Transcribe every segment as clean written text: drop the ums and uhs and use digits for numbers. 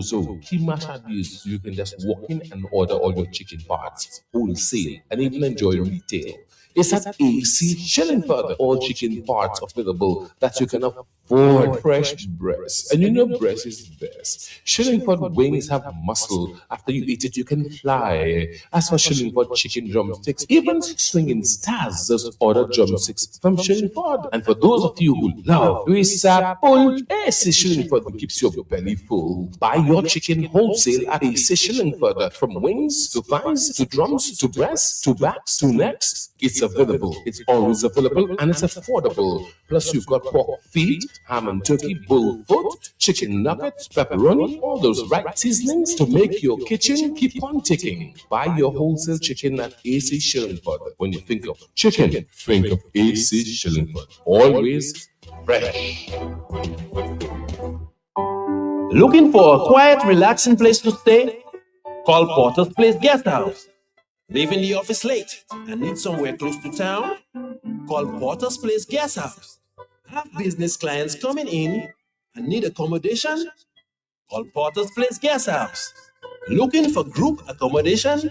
So Kima Shadis, you can just walk in and order all your chicken parts wholesale and even enjoy retail. It's at AC Shillingford. All chicken parts available that you can afford. Fresh breast. And you know breast is best. Shillingford wings have muscle. After you eat it, you can fly. As for Shillingford chicken drumsticks, even swinging stars just order drumsticks from Shillingford. And for those of you who love Risapul, AC Shillingford keeps your belly full. Buy your chicken wholesale at AC Shillingford. From wings to thighs to drums to breasts to backs to necks. It's available. It's always available and it's affordable. Plus, you've got pork feet, ham and turkey, bull foot, chicken nuggets, pepperoni, all those right seasonings to make your kitchen keep on ticking. Buy your wholesale chicken at AC Shillingford. When you think of chicken, think of AC Shillingford. Always fresh. Looking for a quiet, relaxing place to stay? Call Porter's Place Guest House. Leaving the office late and need somewhere close to town? Call Porter's Place Guest House. Have business clients coming in and need accommodation? Call Porter's Place Guest House. Looking for group accommodation?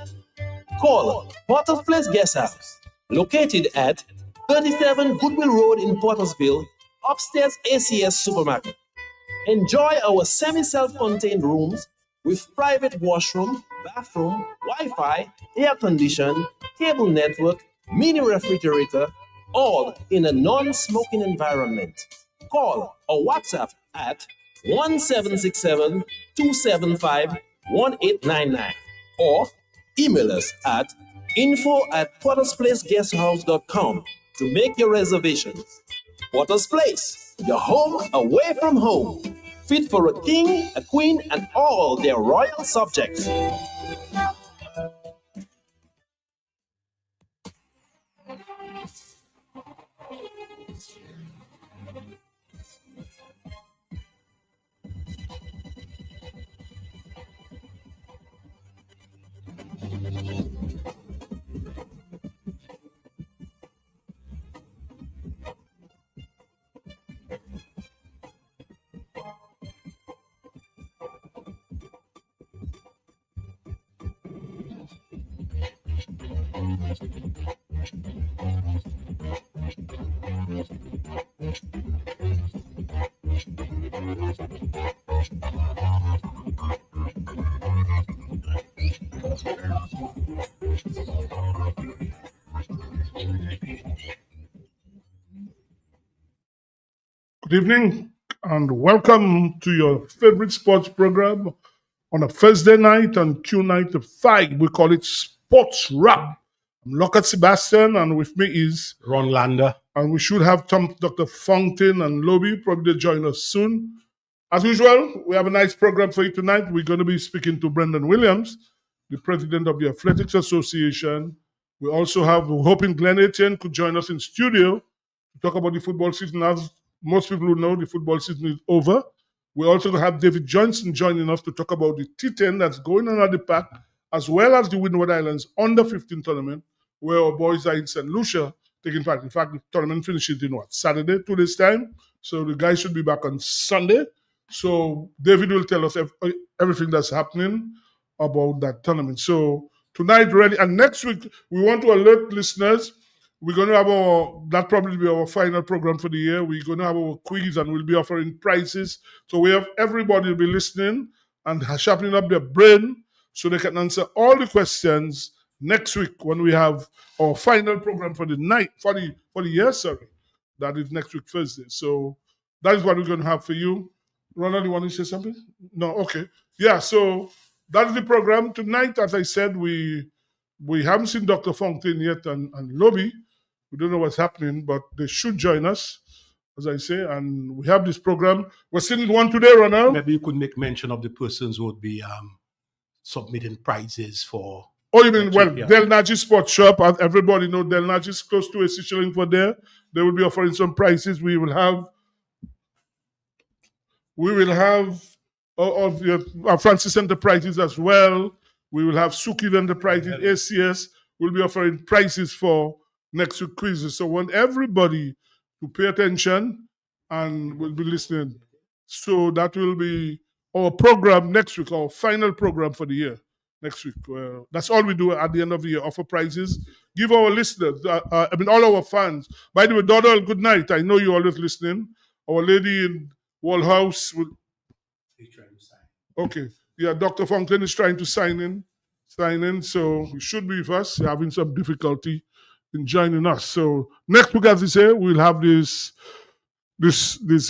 Call Porter's Place Guest House. Located at 37 Goodwill Road in Portersville, upstairs ACS Supermarket. Enjoy our semi-self-contained rooms with private washroom, bathroom, Wi-Fi, air condition, cable network, mini refrigerator, all in a non-smoking environment. Call or WhatsApp at 1767-275-1899 or email us at info@portersplaceguesthouse.com to make your reservations. Porter's Place, your home away from home. Fit for a king, a queen, and all their royal subjects. Good evening and welcome to your favorite sports program on a Thursday night and Q9 to 5. We call it Sports Wrap. I'm Lockhart Sebastian and with me is Ron Lander. And we should have Dr. Fountain and Lobby probably join us soon. As usual, we have a nice program for you tonight. We're going to be speaking to Brendan Williams, the president of the Athletics Association. We also have, we're hoping Glenn Etienne could join us in studio to talk about the football season. As most people know, the football season is over. We also have David Johnson joining us to talk about the T10 that's going on at the park, as well as the Windward Islands under 15 tournament, where our boys are in St. Lucia taking part. In fact, the tournament finishes in Saturday, 2 days' time. So the guys should be back on Sunday. So David will tell us everything that's happening about that tournament. So tonight, ready, and next week, we want to alert listeners. We're going to have that probably be our final program for the year. We're going to have our quiz and we'll be offering prizes. So we have everybody will be listening and sharpening up their brain so they can answer all the questions next week when we have our final program for the night, for the year, sorry. That is next week, Thursday. So that is what we're going to have for you. Ronald, you want to say something? No? Okay. Yeah, so that's the program. Tonight, as I said, we haven't seen Dr. Fountain yet and Lobby. We don't know what's happening, but they should join us, as I say. And we have this program. We're sending one today, Ronald. Maybe you could make mention of the persons who would be submitting prizes for. Oh, you mean, well, yeah. Del Naji Sports Shop, as everybody knows, Del Naji is close to AC Shillingford there. They will be offering some prizes. We will have Francis Enterprises as well. We will have Suki Enterprises, ACS. We'll be offering prizes for next week quizzes. So I want everybody to pay attention and will be listening. So that will be our program next week, our final program for the year next week. That's all we do at the end of the year, offer prizes, give our listeners, all our fans. By the way, Donald, good night. I know you're always listening. Our lady in Wall House will. Okay. Yeah, Dr. Fontaine is trying to sign in, so he should be with us. Having some difficulty in joining us. So next week, as we say, we'll have this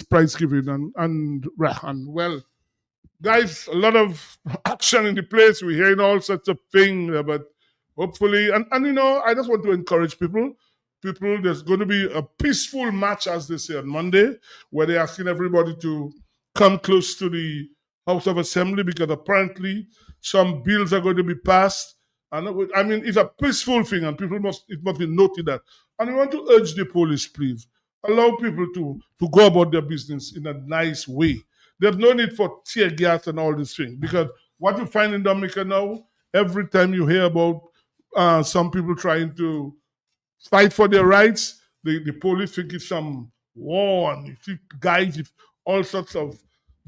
prize giving and well, guys, a lot of action in the place. We're hearing all sorts of things, but hopefully, and I just want to encourage people. There's going to be a peaceful match, as they say, on Monday, where they're asking everybody to come close to the House of Assembly because apparently some bills are going to be passed. And I mean, it's a peaceful thing, and it must be noted that. And we want to urge the police, please, allow people to go about their business in a nice way. There's no need for tear gas and all these things, because what you find in Dominica now, every time you hear about some people trying to fight for their rights, the police think it's some war, and you see guys with all sorts of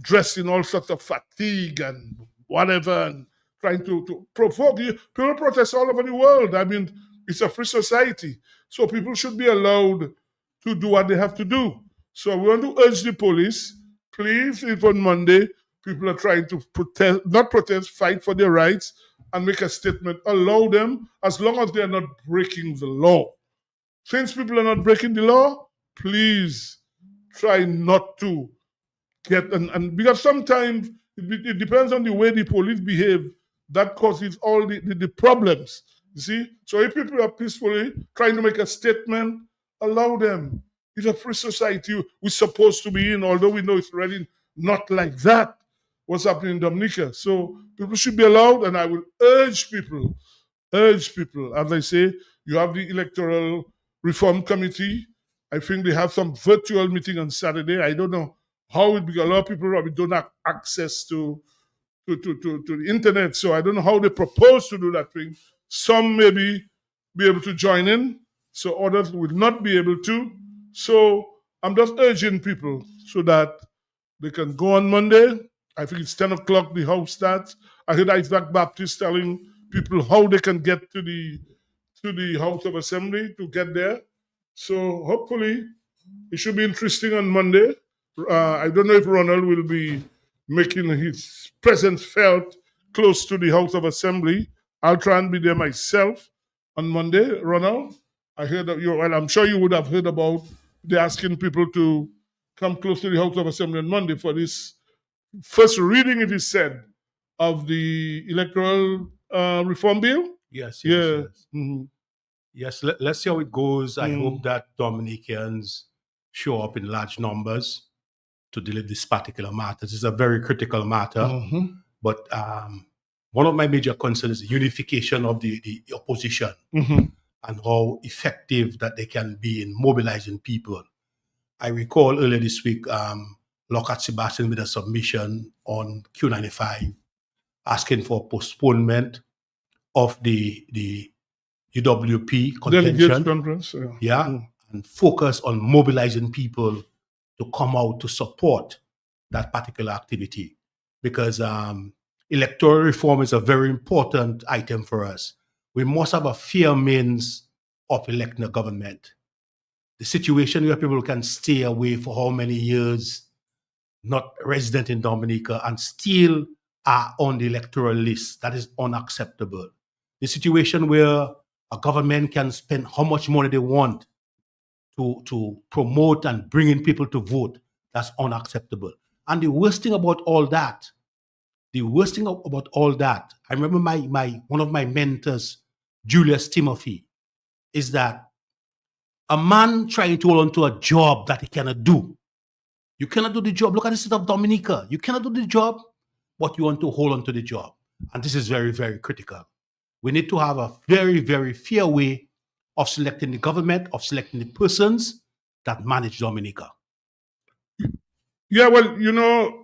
dressing, all sorts of fatigue and whatever, and trying to provoke you. People protest all over the world. I mean, it's a free society, so people should be allowed to do what they have to do. So we want to urge the police, please, if on Monday people are trying to fight for their rights and make a statement, allow them, as long as they are not breaking the law. Since people are not breaking the law, please try not to get, and because sometimes it depends on the way the police behave, that causes all the problems, you see? So if people are peacefully trying to make a statement, allow them. It's a free society we're supposed to be in, although we know it's really not like that, what's happening in Dominica. So people should be allowed, and I will urge people, as I say, you have the Electoral Reform Committee. I think they have some virtual meeting on Saturday. I don't know how it because a lot of people probably don't have access to the internet, so I don't know how they propose to do that thing. Some maybe be able to join in, so others will not be able to. So I'm just urging people so that they can go on Monday. I think it's 10 o'clock, the house starts. I heard Isaac Baptist telling people how they can get to the House of Assembly to get there. So hopefully it should be interesting on Monday. I don't know if Ronald will be making his presence felt close to the House of Assembly. I'll try and be there myself on Monday. Ronald, I heard that I'm sure you would have heard about they're asking people to come close to the House of Assembly on Monday for this first reading, it is said, of the Electoral Reform Bill. Yes. Mm-hmm. Yes, let's see how it goes. I hope that Dominicans show up in large numbers to deal with this particular matter. This is a very critical matter, but one of my major concerns is the unification of the opposition and how effective that they can be in mobilizing people. I recall earlier this week, Lockhart Sebastian made a submission on Q95 asking for postponement of the UWP convention. Conference, and focus on mobilizing people to come out to support that particular activity, because electoral reform is a very important item for us. We must have a fair means of electing a government. The situation where people can stay away for how many years, not resident in Dominica, and still are on the electoral list, that is unacceptable. The situation where a government can spend how much money they want to promote and bring in people to vote, that's unacceptable. And the worst thing about all that, I remember one of my mentors, Julius Timothy, is that a man trying to hold on to a job that he cannot do. You cannot do the job. Look at the state of Dominica. You cannot do the job, but you want to hold on to the job. And this is very, very critical. We need to have a very, very fair way of selecting the government, of selecting the persons that manage Dominica. Yeah, well,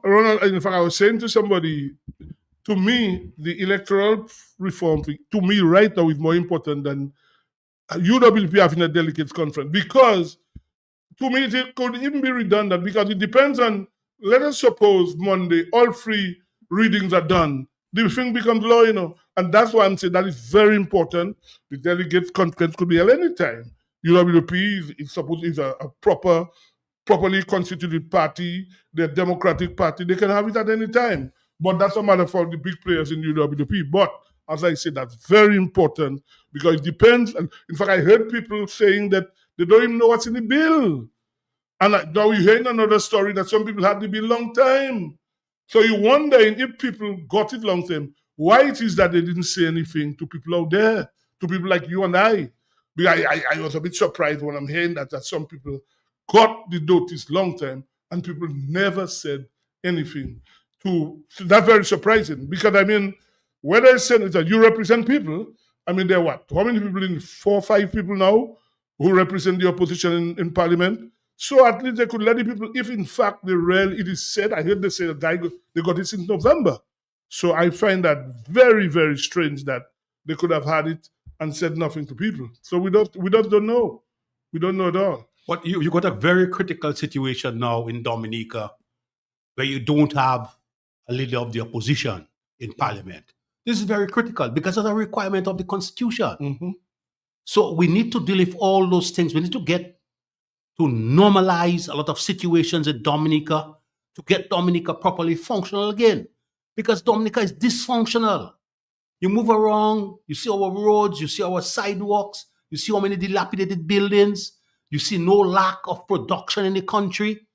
Ronald, in fact, I was saying to somebody, to me, the electoral reform, to me right now, is more important than UWP having a delegates conference, because to me, it could even be redundant, because it depends on, let us suppose Monday, all three readings are done, the thing becomes law, And that's why I'm saying that is very important. The delegates' conference could be held anytime. UWP is a properly constituted party, the Democratic Party. They can have it at any time. But that's a matter for the big players in UWP. But as I said, that's very important because it depends. And in fact, I heard people saying that they don't even know what's in the bill. And now you're hearing another story that some people had the bill long time. So you're wondering if people got it long time, why it is that they didn't say anything to people out there, to people like you and I. Because I was a bit surprised when I'm hearing that some people got the notice long time and people never said anything. So that's very surprising because, whether it's senator, you represent people. There are what? How many people in 4 or 5 people now who represent the opposition in parliament? So at least they could let the people, if in fact it is said, I heard they say they got it since November. So I find that very, very strange that they could have had it and said nothing to people. So we don't know. We don't know at all. But you got a very critical situation now in Dominica where you don't have a leader of the opposition in parliament. This is very critical because it's a requirement of the Constitution. Mm-hmm. So we need to deal with all those things. We need to get to normalize a lot of situations in Dominica to get Dominica properly functional again. Because Dominica is dysfunctional. You move around, you see our roads, you see our sidewalks, you see how many dilapidated buildings, you see no lack of production in the country.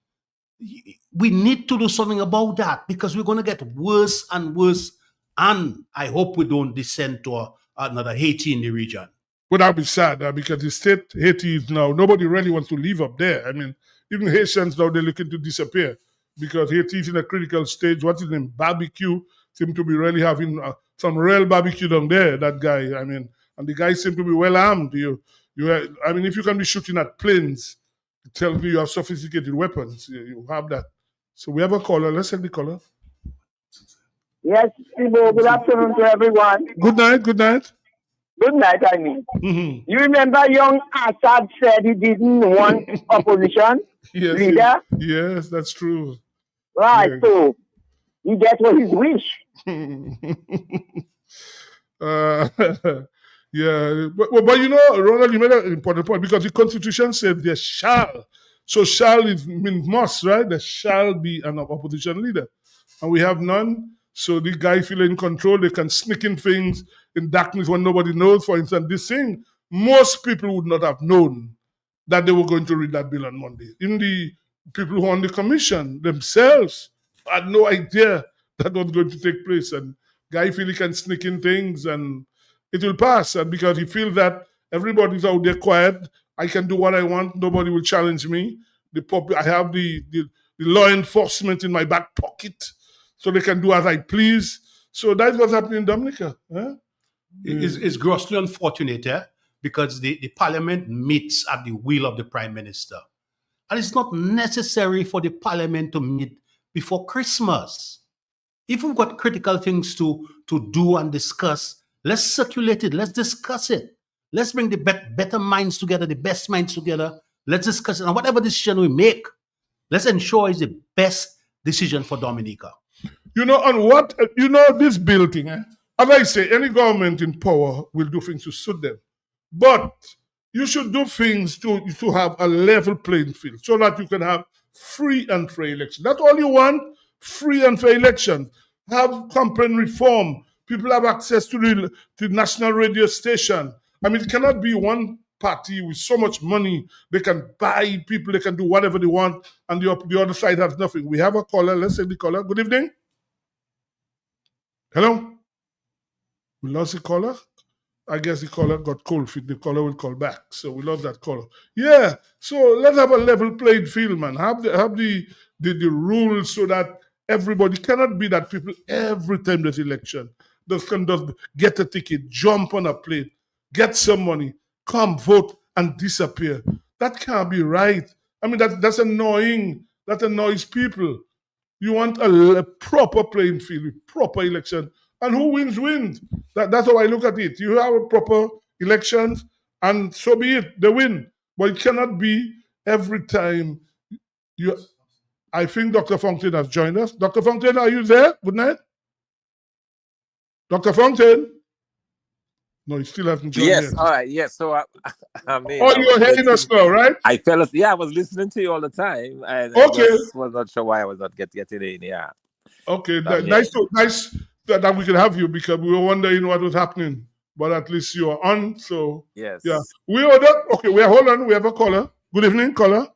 We need to do something about that because we're going to get worse and worse. And I hope we don't descend to another Haiti in the region. Well, that'd be sad because the state Haiti is now, nobody really wants to live up there. Even Haitians now, they're looking to disappear because Haiti is in a critical stage. What's his name? Barbecue seem to be really having some real barbecue down there, that guy. And the guy seem to be well armed. If you can be shooting at planes, it tells me you have sophisticated weapons. You have that. So we have a caller. Let's take the caller. Yes, Ibo, good afternoon to everyone. Good night. Good night, Mm-hmm. You remember young Assad said he didn't want opposition leader? Yes, that's true. Right, Yeah. so he gets what his wish. Yeah, but Ronald, you made an important point because the Constitution said there shall. So shall means must, right? There shall be an opposition leader, and we have none. So the guy feel in control. They can sneak in things in darkness when nobody knows. For instance, this thing, most people would not have known that they were going to read that bill on Monday. Even the people who are on the commission themselves had no idea that was going to take place. And guy feel he can sneak in things and it will pass. And because he feels that everybody's out there quiet, I can do what I want. Nobody will challenge me. I have the law enforcement in my back pocket, so they can do as I please. So that's what's happening in Dominica. Huh? It's grossly unfortunate because the parliament meets at the will of the prime minister. And it's not necessary for the parliament to meet before Christmas. If we've got critical things to do and discuss, let's circulate it. Let's discuss it. Let's bring the better minds together, the best minds together. Let's discuss it. And whatever decision we make, let's ensure it's the best decision for Dominica. This building, as I say, any government in power will do things to suit them. But you should do things to have a level playing field so that you can have free and fair elections. That's all you want, free and fair elections. Have campaign reform. People have access to the national radio station. It cannot be one party with so much money. They can buy people, they can do whatever they want, and the other side has nothing. We have a caller. Let's take the caller. Good evening. Hello? We lost the caller? I guess the caller got cold feet. The caller will call back. So we lost that caller. Yeah. So let's have a level playing field, man. Have the rules so that everybody cannot be that people every time there's election can just get a ticket, jump on a plane, get some money, come vote and disappear. That can't be right. That's annoying. That annoys people. You want a proper playing field with proper election. And who wins. That's how I look at it. You have a proper elections, and so be it. They win. But it cannot be every time. I think Dr. Fontaine has joined us. Dr. Fontaine, are you there? Good night. Dr. Fountain? No, he still hasn't joined Yes, yet. all right, yes. So I mean, Oh, I you're was hearing us listening. now, right? I fell asleep. Yeah, I was listening to you all the time, and I Okay. just was not sure why I was not getting in. Yeah, Okay. I'm Nice here. that we could have you because we were wondering what was happening. But at least you are on. So Yes. yeah. We order. Okay, hold on. We have a caller. Good evening, caller.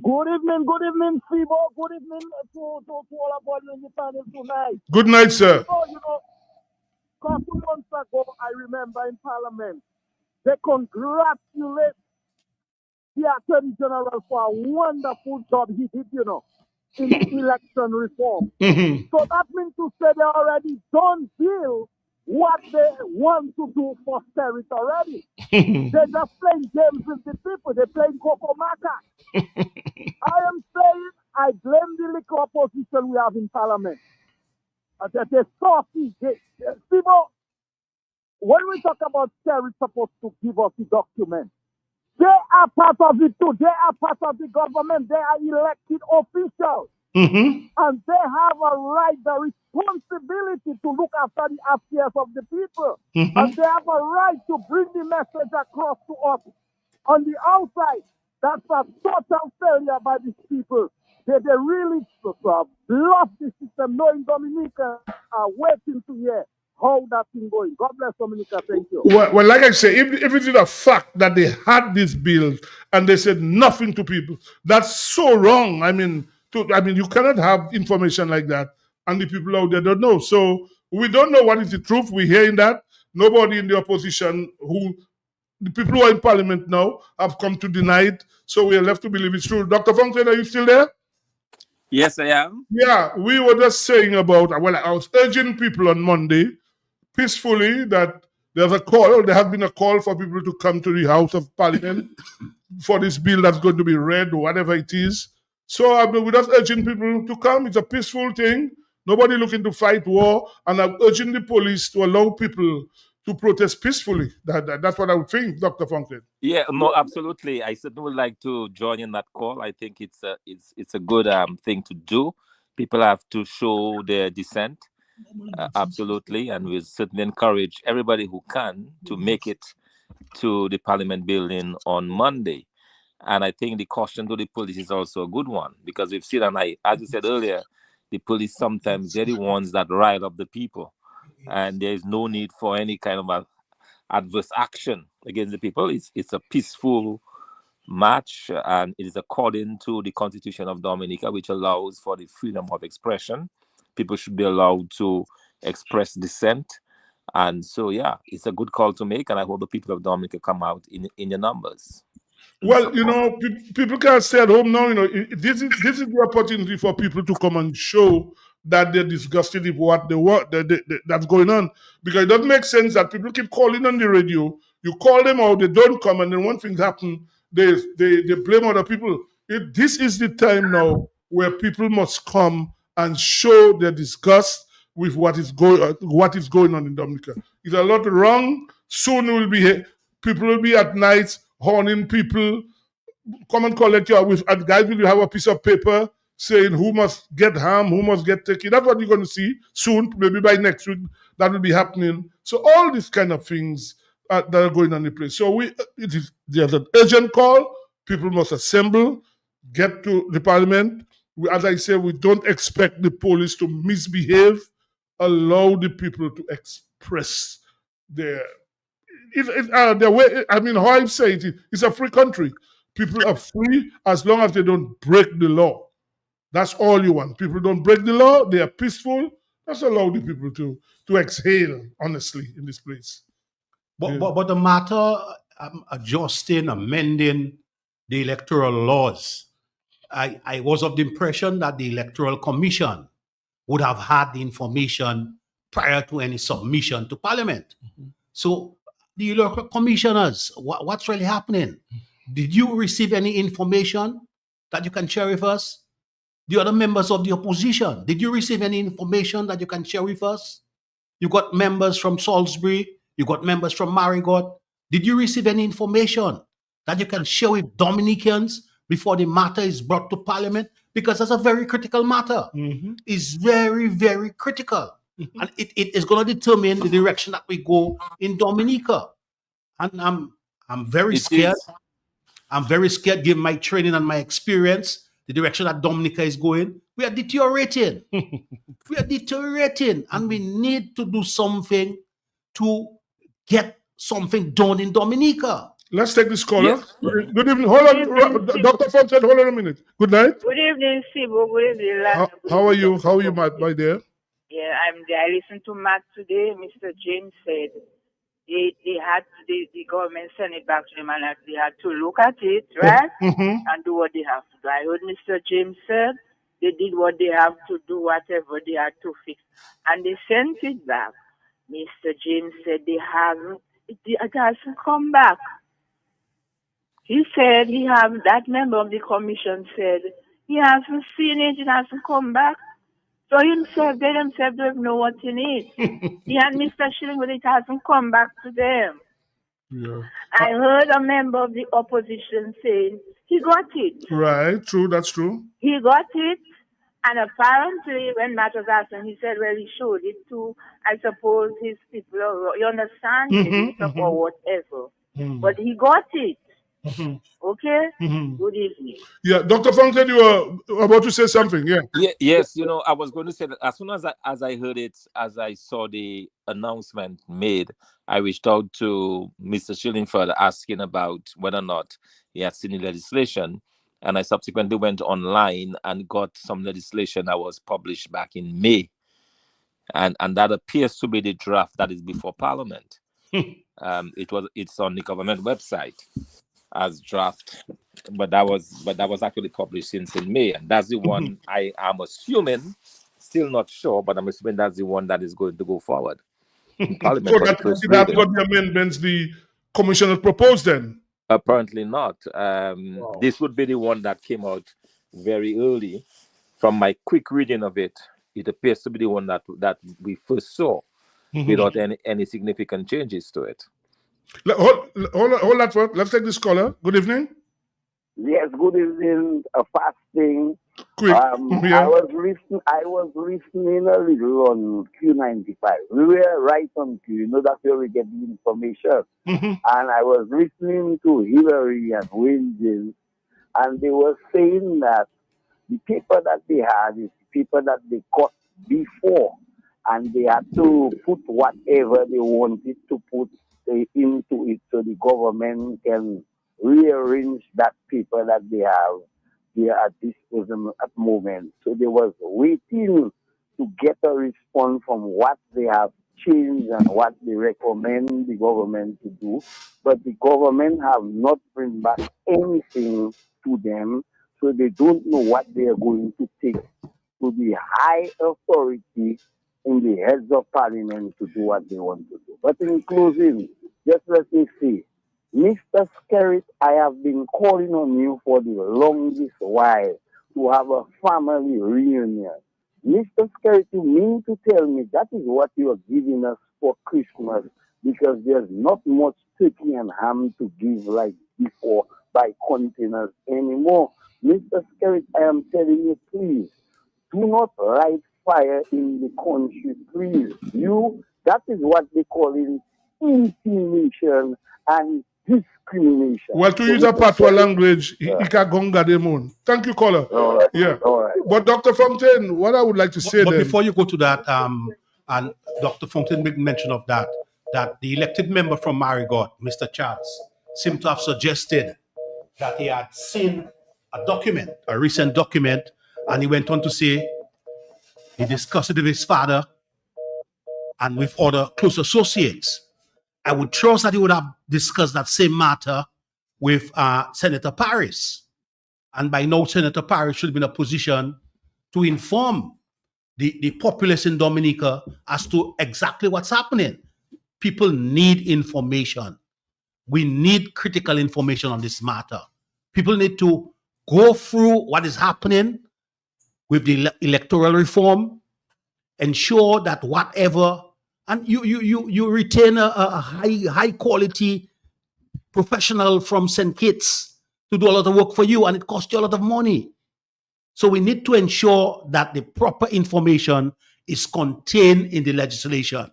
Good evening, Fibo. Good evening to all of us in the panel tonight. Good night, sir. So, a couple months ago, I remember in Parliament, they congratulate the Attorney General for a wonderful job he did, in election reform. Mhm. So that means to say they already don't feel what they want to do for Sterrit already. They're just playing games with the people. They're playing Coco Maca. I am saying I blame the liquor opposition we have in Parliament. They're saucy. People, when we talk about Sterrit supposed to give us the document, they are part of it too. They are part of the government. They are elected officials. Mhm. And they have a right, the responsibility to look after the affairs of the people. Mhm. And they have a right to bring the message across to us. On the outside, that's a total failure by these people. They really love the system, knowing Dominica are waiting to hear how that thing going. God bless Dominica. Thank you. Well, like I say, if it is a fact that they had this bill and they said nothing to people, that's so wrong. I mean, you cannot have information like that, and the people out there don't know. So we don't know what is the truth. We're hearing that nobody in the opposition, the people who are in Parliament now, have come to deny it. So we are left to believe it's true. Dr. Fountain, are you still there? Yes, I am. Yeah, we were just saying about. Well, I was urging people on Monday peacefully that there has been a call for people to come to the House of Parliament for this bill that's going to be read or whatever it is. So we're just urging people to come. It's a peaceful thing. Nobody looking to fight war. And I'm urging the police to allow people to protest peacefully. That's what I would think, Dr. Fountain. Yeah, no, absolutely. I certainly would like to join in that call. I think it's a good thing to do. People have to show their dissent. Absolutely, and we certainly encourage everybody who can to make it to the Parliament building on Monday. And I think the caution to the police is also a good one, because we've seen, and as you said earlier, the police sometimes they're the ones that rile up the people, and there is no need for any kind of adverse action against the people. It's a peaceful march, and it is according to the Constitution of Dominica, which allows for the freedom of expression. People should be allowed to express dissent. And so, yeah, it's a good call to make, and I hope the people of Dominica come out in your numbers. Well, people can't stay at home now. This is the opportunity for people to come and show that they're disgusted with what they want that's going on. Because it doesn't make sense that people keep calling on the radio. You call them out, they don't come, and then when things happen, they blame other people. This is the time now where people must come and show their disgust with what is going on in Dominica. It's a lot wrong. Soon people will be at night horning people. Come and collect your and guys, will you have a piece of paper saying who must get harmed, who must get taken? That's what you're going to see soon. Maybe by next week that will be happening. So all these kind of things that are going on in place. So there's an urgent call. People must assemble, get to the Parliament. As I say, we don't expect the police to misbehave. Allow the people to express their way. I mean, how I say it's a free country. People are free as long as they don't break the law. That's all you want. People don't break the law. They are peaceful. Let's allow the people to exhale, honestly, in this place. But the matter adjusting, amending the electoral laws, I was of the impression that the Electoral Commission would have had the information prior to any submission to Parliament. Mm-hmm. So the electoral commissioners, what's really happening? Did you receive any information that you can share with us? The other members of the opposition, did you receive any information that you can share with us? You got members from Salisbury, you got members from Marigot. Did you receive any information that you can share with Dominicans before the matter is brought to Parliament? Because that's a very critical matter. Mm-hmm. It's very, very critical. And it is going to determine the direction that we go in Dominica. And I'm very It scared. is. I'm very scared, given my training and my experience, the direction that Dominica is going. We are deteriorating. We are deteriorating, and we need to do something to get something done in Dominica. Let's take this caller. Yes. Good evening. Hold on. Dr. Fong said, hold on a minute. Good night. Good evening, Sibo. Good evening, Lana. How are you? How are you, my dear? Yeah, I'm there. I listened to Matt today. Mr. James said they had the government send it back to them and that they had to look at it, right? And do what they have to do. I heard Mr. James said they did what they have to do, whatever they had to fix. And they sent it back. Mr. James said it hasn't come back. He said that member of the commission said he hasn't seen it, it hasn't come back. So they themselves don't know what it is. He and Mr. Schilling, but it hasn't come back to them. Yeah. I heard a member of the opposition saying he got it. Right, true, that's true. He got it, and apparently when Matt was asking, he said, well, he showed it to, I suppose, his people, you understand, or whatever. But he got it. Okay? Good evening. Yeah, Dr. Fong said you were about to say something, yeah. Yes, I was going to say that as soon as I heard it, as I saw the announcement made, I reached out to Mr. Schillingford asking about whether or not he had seen the legislation. And I subsequently went online and got some legislation that was published back in May. And that appears to be the draft that is before Parliament. It's on the government website as draft, but that was actually published since in May, and that's the one I am assuming, still not sure, but I'm assuming that's the one that is going to go forward in Parliament. So that's got the amendments the commissioner proposed then? Apparently not. This would be the one that came out very early. From my quick reading of it, it appears to be the one that we first saw without any significant changes to it. Hold that for. Let's take this caller. Good evening. Yes, good evening. Fasting. Quick. I was listening a little on Q95. We were right on Q. That's where we get the information. And I was listening to Hillary and Wayne James, and they were saying that the paper that they had is the paper that they got before, and they had to put whatever they wanted to put into it so the government can rearrange that paper that they have here at this moment. So they was waiting to get a response from what they have changed and what they recommend the government to do. But the government have not bring back anything to them, so they don't know what they are going to take to the high authority in the heads of parliament to do what they want to do. But in closing, just let me see. Mr. Skerrit, I have been calling on you for the longest while to have a family reunion. Mr. Skerrit, you mean to tell me that is what you are giving us for Christmas, because there's not much turkey and ham to give like before by containers anymore. Mr. Skerrit, I am telling you, please, do not light fire in the country, please. That is what they call it, intimidation and discrimination. Well, to use a patois language, ikagonga demon. Thank you, caller. All right. Yeah. All right. But Dr. Fontaine, what I would like to say But then, before you go to that, and Dr. Fontaine made mention of that the elected member from Marigot, Mr. Charles, seemed to have suggested that he had seen a recent document, and he went on to say he discussed it with his father and with other close associates. I would trust that he would have discussed that same matter with Senator Paris. And by now, Senator Paris should be in a position to inform the populace in Dominica as to exactly what's happening. People need information. We need critical information on this matter. People need to go through what is happening with the electoral reform, ensure that whatever, and you retain a high quality professional from St. Kitts to do a lot of work for you, and it costs you a lot of money. So we need to ensure that the proper information is contained in the legislation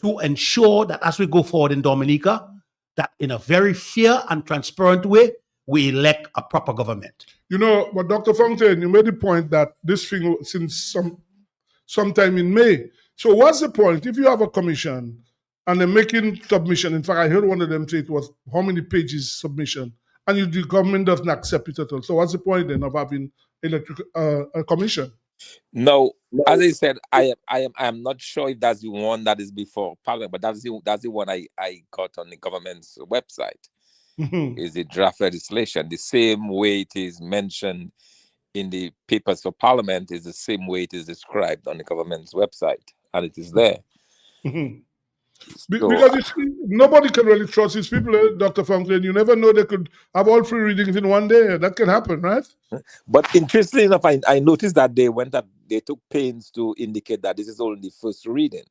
to ensure that as we go forward in Dominica, that in a very fair and transparent way, we elect a proper government. You know, but Dr. Fontaine, you made the point that this thing since sometime in May. So what's the point if you have a commission and they're making submission? In fact, I heard one of them say it was how many pages submission, and the government doesn't accept it at all. So what's the point then of having a commission? No, as I said, I am not sure if that's the one that is before Parliament, but that's the one I got on the government's website. Is the draft legislation the same way it is mentioned in the papers for Parliament is the same way it is described on the government's website, and it is there. Because nobody can really trust these people, Dr. Franklin. You never know, they could have all 3 readings in one day. That can happen, right? But interestingly enough, I noticed that they took pains to indicate that this is only the first reading.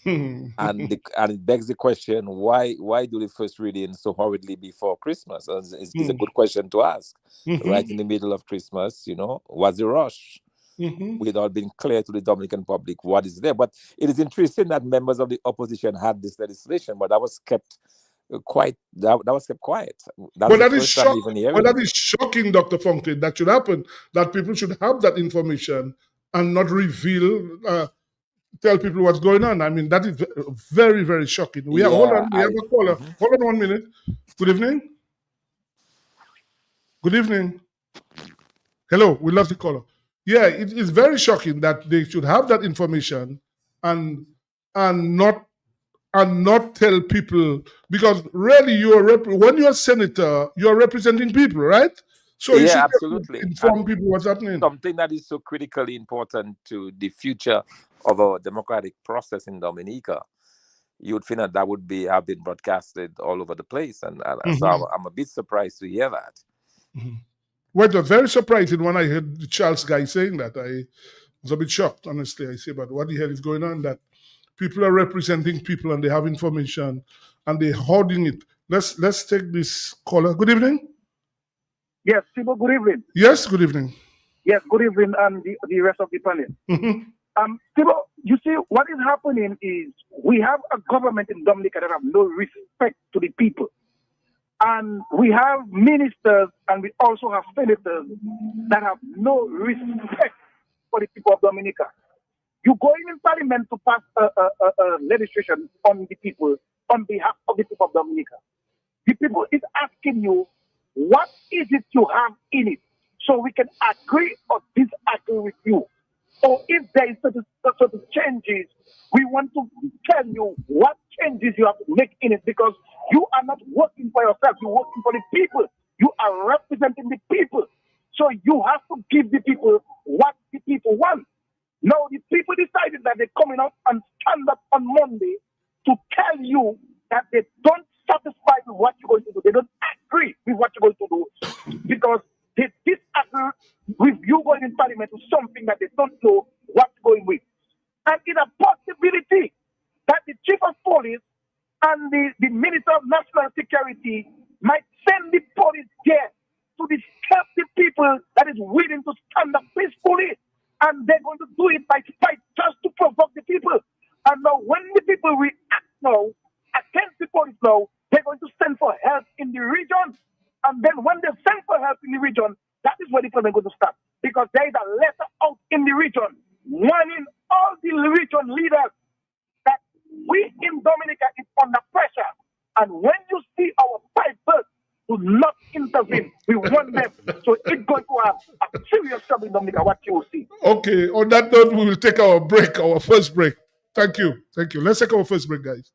And it begs the question, why do the first reading so hurriedly before Christmas? It's a good question to ask. Right in the middle of Christmas, was the rush? Without being clear to the Dominican public what is there. But it is interesting that members of the opposition had this legislation, but that was kept quiet. That was kept quiet. That is shocking, Dr. Fontaine. That should happen. That people should have that information and not reveal, tell people what's going on. I mean, that is very, very shocking. Hold on, we have a caller. Hold on 1 minute. Good evening. Good evening. Hello, we lost the caller. Yeah, it is very shocking that they should have that information and not tell people, because really when you're a senator, you're representing people, right? So you should absolutely inform people what's happening. Something that is so critically important to the future of our democratic process in Dominica. You would think that would have been broadcasted all over the place, and so I'm a bit surprised to hear that. Well, it was very surprising when I heard the Charles guy saying that. I was a bit shocked, honestly. I say, but what the hell is going on? That people are representing people and they have information and they're hoarding it. Let's take this caller. Good evening. Yes, Tibo, good evening. Yes, good evening. Yes, good evening, and the rest of the panel. Tibo, you see, what is happening is we have a government in Dominica that have no respect to the people. And we have ministers and we also have senators that have no respect for the people of Dominica. You go in Parliament to pass a legislation on the people, on behalf of the people of Dominica. The people is asking you, what is it you have in it? So we can agree or disagree with you. Or if there is certain changes, we want to tell you what changes you have to make in it, because you are not working for yourself, you're working for the people. You are representing the people. So you have to give the people what the people want. Now the people decided that they're coming out and stand up on Monday to tell you that they don't satisfy with what you're going to do. They don't agree with what you're going to do because they disagree with you going in Parliament to something that they don't know what's going with. And it's a possibility that the chief of police and the Minister of National Security might send the police there to disturb the people that is willing to stand up peacefully. And they're going to do it by spite just to provoke the people. And now when the people react now against the police now, they're going to send for help in the region. And then when they send for help in the region, that is where the problem is going to start. Because there is a letter out in the region warning all the region leaders that we in Dominica is under pressure. And when you see our pipers do not intervene, we want them. So it's going to have a serious trouble in Dominica, what you will see. Okay, on that note, we will take our first break. Thank you. Let's take our first break, guys.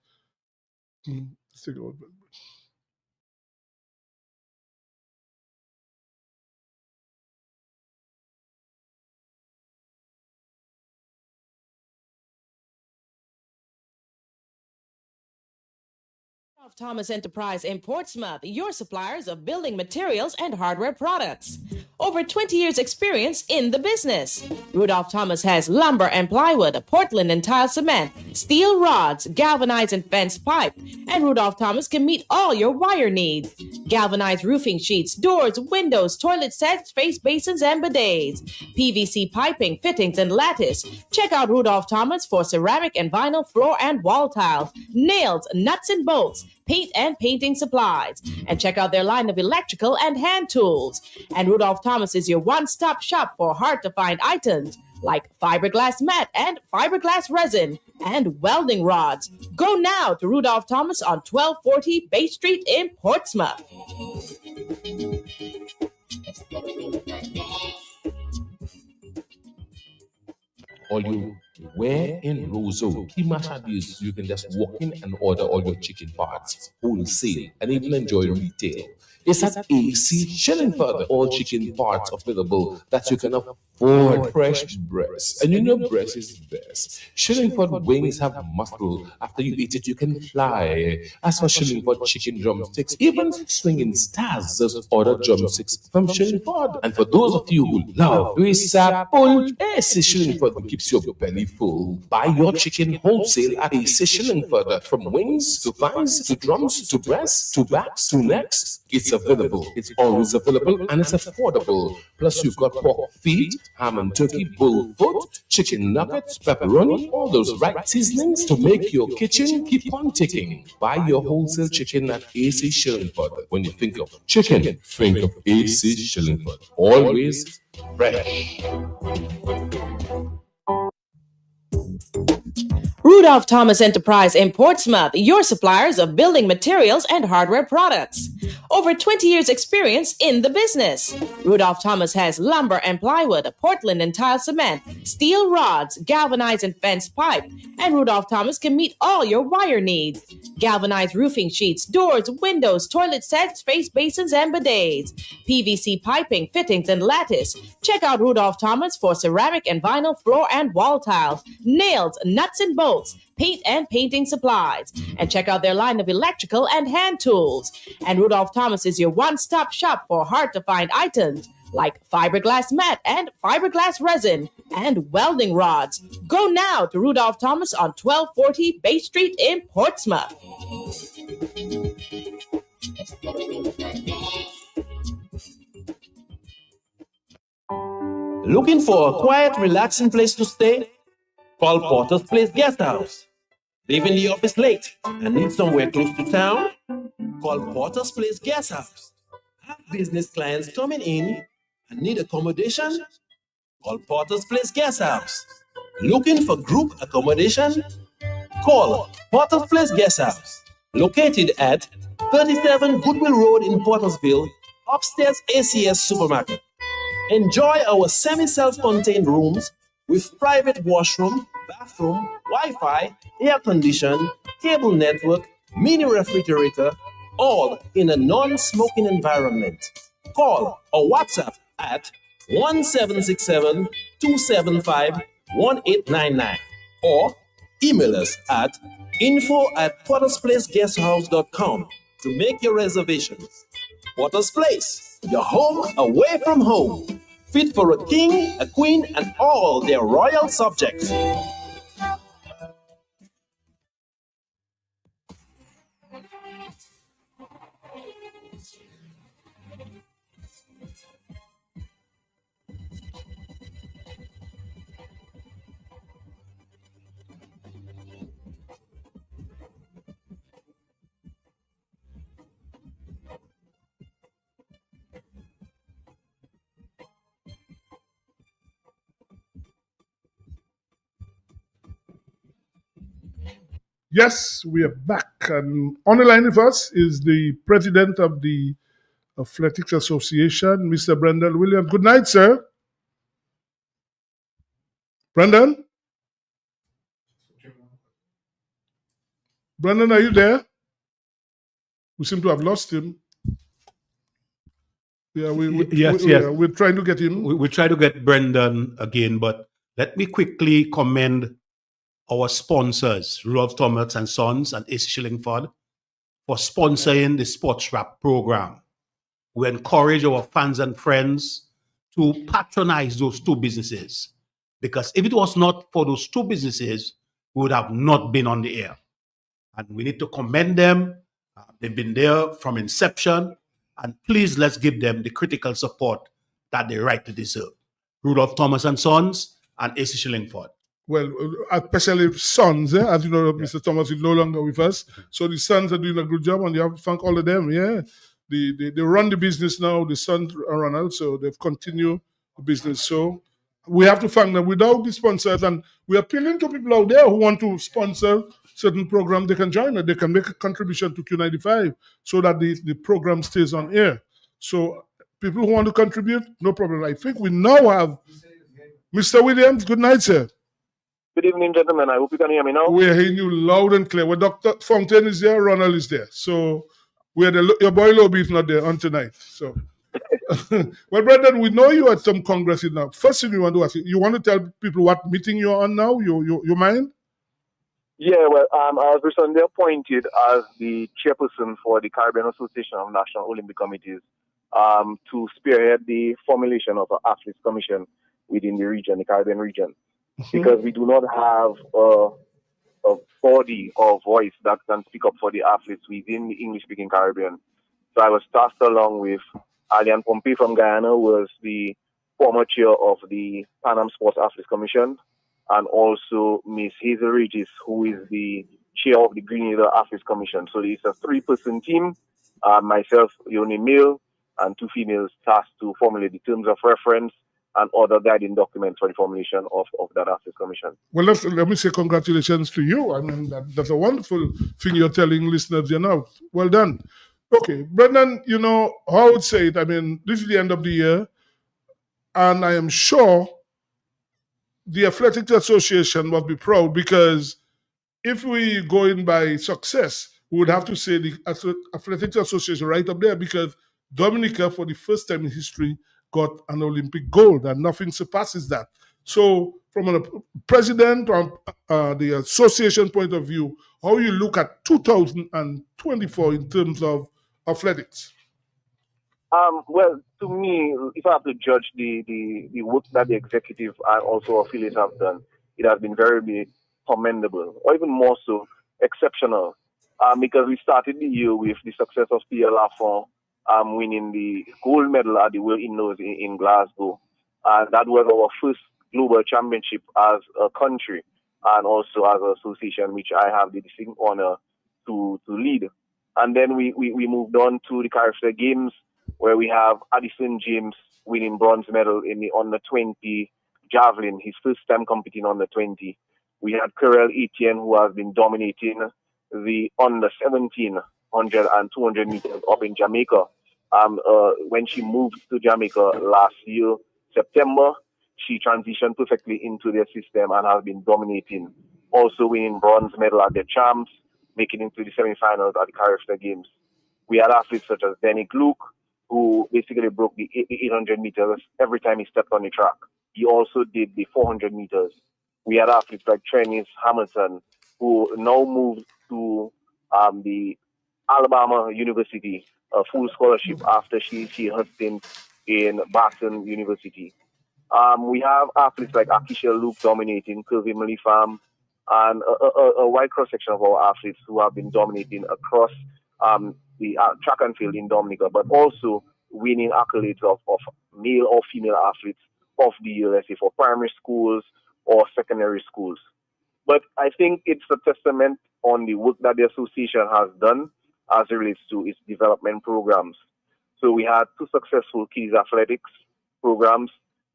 Let's take our break. Thomas Enterprise in Portsmouth, your suppliers of building materials and hardware products. Over 20 years experience in the business. Rudolph Thomas has lumber and plywood, Portland and tile cement, steel rods, galvanized and fenced pipe, and Rudolph Thomas can meet all your wire needs. Galvanized roofing sheets, doors, windows, toilet sets, face basins, and bidets. PVC piping, fittings, and lattice. Check out Rudolph Thomas for ceramic and vinyl floor and wall tiles, nails, nuts and bolts, paint and painting supplies. And check out their line of electrical and hand tools. And Rudolph Thomas is your one-stop shop for hard-to-find items like fiberglass mat and fiberglass resin and welding rods. Go now to Rudolph Thomas on 1240 Bay Street in Portsmouth. All you where in Roseau, Kimashadis, you can just walk in and order all your chicken parts, wholesale, and even enjoy retail. It's at AC Shillingford, all chicken parts available that you can afford. Fresh breast, and you know breast is best. Shillingford wings have muscle. After you eat it, you can fly. As for Shillingford chicken drumsticks, even swinging stars just order drumsticks from Shillingford. And for those of you who love Risapul, AC Shillingford keeps your belly full. Buy your chicken wholesale at AC Shillingford. From wings to thighs to drums to breasts to backs to necks, it's available. It's always available and it's affordable. Plus, you've got pork feet, ham and turkey, bull foot, chicken nuggets, pepperoni, all those right seasonings to make your kitchen keep on ticking. Buy your wholesale chicken at AC Shillingford. When you think of chicken, think of AC Shillingford. Always fresh. Rudolph Thomas Enterprise in Portsmouth, your suppliers of building materials and hardware products. Over 20 years experience in the business. Rudolph Thomas has lumber and plywood, Portland and tile cement, steel rods, galvanized and fenced pipe, and Rudolph Thomas can meet all your wire needs. Galvanized roofing sheets, doors, windows, toilet sets, face basins, and bidets. PVC piping, fittings, and lattice. Check out Rudolph Thomas for ceramic and vinyl floor and wall tiles, nails, nuts and bolts, paint and painting supplies. And check out their line of electrical and hand tools. And Rudolph Thomas is your one-stop shop for hard-to-find items like fiberglass mat and fiberglass resin and welding rods. Go now to Rudolph Thomas on 1240 Bay Street in Portsmouth. Looking for a quiet, relaxing place to stay? Call Porter's Place Guest House. Leaving the office late and need somewhere close to town? Call Porter's Place Guest House. Have business clients coming in and need accommodation? Call Porter's Place Guest House. Looking for group accommodation? Call Porter's Place Guest House. Located at 37 Goodwill Road in Portersville, upstairs ACS Supermarket. Enjoy our semi-self-contained rooms with private washroom, bathroom, Wi-Fi, air condition, cable network, mini refrigerator, all in a non-smoking environment. Call or WhatsApp at 1767-275-1899 or email us at info@portersplaceguesthouse.com to make your reservations. Porter's Place, your home away from home. Fit for a king, a queen, and all their royal subjects. Yes, we are back. And on the line with us is the president of the Athletics Association, Mr. Brendan Williams. Good night, sir. Brendan? Brendan, are you there? We seem to have lost him. Yeah, Yes. we're trying to get him. We try to get Brendan again, but let me quickly commend our sponsors, Rudolph Thomas and Sons and AC Shillingford, for sponsoring the Sports Wrap program. We encourage our fans and friends to patronize those two businesses, because if it was not for those two businesses, we would have not been on the air. And we need to commend them. They've been there from inception. And please, let's give them the critical support that they rightly deserve. Rudolph Thomas and Sons and AC Shillingford. Well, especially Sons, as you know, Mr. Thomas is no longer with us. So the Sons are doing a good job, and you have to thank all of them. Yeah, they run the business now. The Sons are Ronald, so they've continued the business. So we have to thank them. Without the sponsors, and we're appealing to people out there who want to sponsor certain programs, they can join us. They can make a contribution to Q95 so that the program stays on air. So people who want to contribute, no problem. I think we now have Mr. Williams. Good night, sir. Good evening, gentlemen. I hope you can hear me now. We're hearing you loud and clear. Well, Dr. Fountain is there, Ronald is there. So your boy Lobby is not there on tonight. So, well, Brendan, we know you at some congresses now. First thing you want to ask, you want to tell people what meeting you're on now? You mind? Yeah, well, I was recently appointed as the chairperson for the Caribbean Association of National Olympic Committees to spearhead the formulation of an athletes commission within the region, the Caribbean region. Because we do not have a body or voice that can speak up for the athletes within the English-speaking Caribbean. So I was tasked along with Alian Pompey from Guyana, who was the former chair of the Pan Am Sports Athletes Commission, and also Ms. Hazel Regis, who is the chair of the Grenada Athletes Commission. So it's a three-person team, myself, the only male, and two females tasked to formulate the terms of reference and other guiding documents for the formulation of that Athletes Commission. Well, let me say congratulations to you. I mean, that's a wonderful thing you're telling listeners here now. Well done. Okay, Brendan, you know, how I would say it, I mean, this is the end of the year, and I am sure the Athletics Association will be proud, because if we go in by success, we would have to say the Athletics Association right up there, because Dominica, for the first time in history, got an Olympic gold, and nothing surpasses that. So from a president or the association point of view, how you look at 2024 in terms of athletics? Well, to me, if I have to judge the work that the executive and also affiliates have done, it has been very commendable, or even more so, exceptional. Because we started the year with the success of Pierre Lafont winning the gold medal at the World Indoors in Glasgow. And that was our first global championship as a country and also as an association, which I have the distinct honor to lead. And then we moved on to the Caribbean Games, where we have Addison James winning bronze medal in the under-20 javelin, his first time competing under-20. We had Corel Etienne, who has been dominating the under-17 100 and 200 meters up in Jamaica. When she moved to Jamaica last year, September, she transitioned perfectly into their system and has been dominating. Also winning bronze medal at the Champs, making it into the semifinals at the Caribbean Games. We had athletes such as Danny Gluck, who basically broke the 800 meters every time he stepped on the track. He also did the 400 meters. We had athletes like Trennis Hamilton, who now moved to the Alabama University, a full scholarship after she had stint in Boston University. We have athletes like Akisha Luke dominating, Kirby Malifam, and a wide cross-section of our athletes who have been dominating across the track and field in Dominica, but also winning accolades of male or female athletes of the year, let's say, for primary schools or secondary schools. But I think it's a testament on the work that the association has done as it relates to its development programs. So we had two successful kids athletics programs.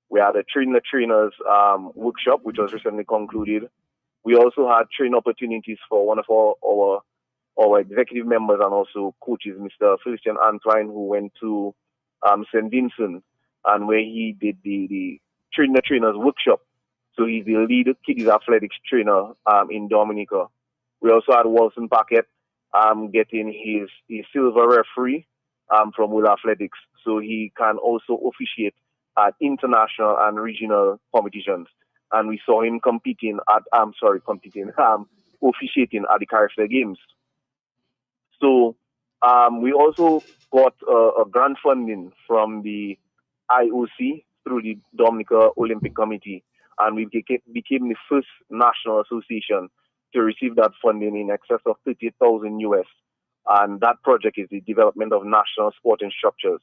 We had a Train the Trainers workshop, which was recently concluded. We also had training opportunities for one of our executive members and also coaches, Mr. Felician Antoine, who went to St. Vincent, and where he did the Train the Trainers workshop. So he's the lead kids athletics trainer in Dominica. We also had Wilson Paquette getting his silver referee from World Athletics, so he can also officiate at international and regional competitions. And we saw him officiating at the Caribbean Games. So We also got a grant funding from the IOC through the Dominica Olympic Committee, and we became the first national association to receive that funding in excess of 30,000 US. And that project is the development of national sporting structures.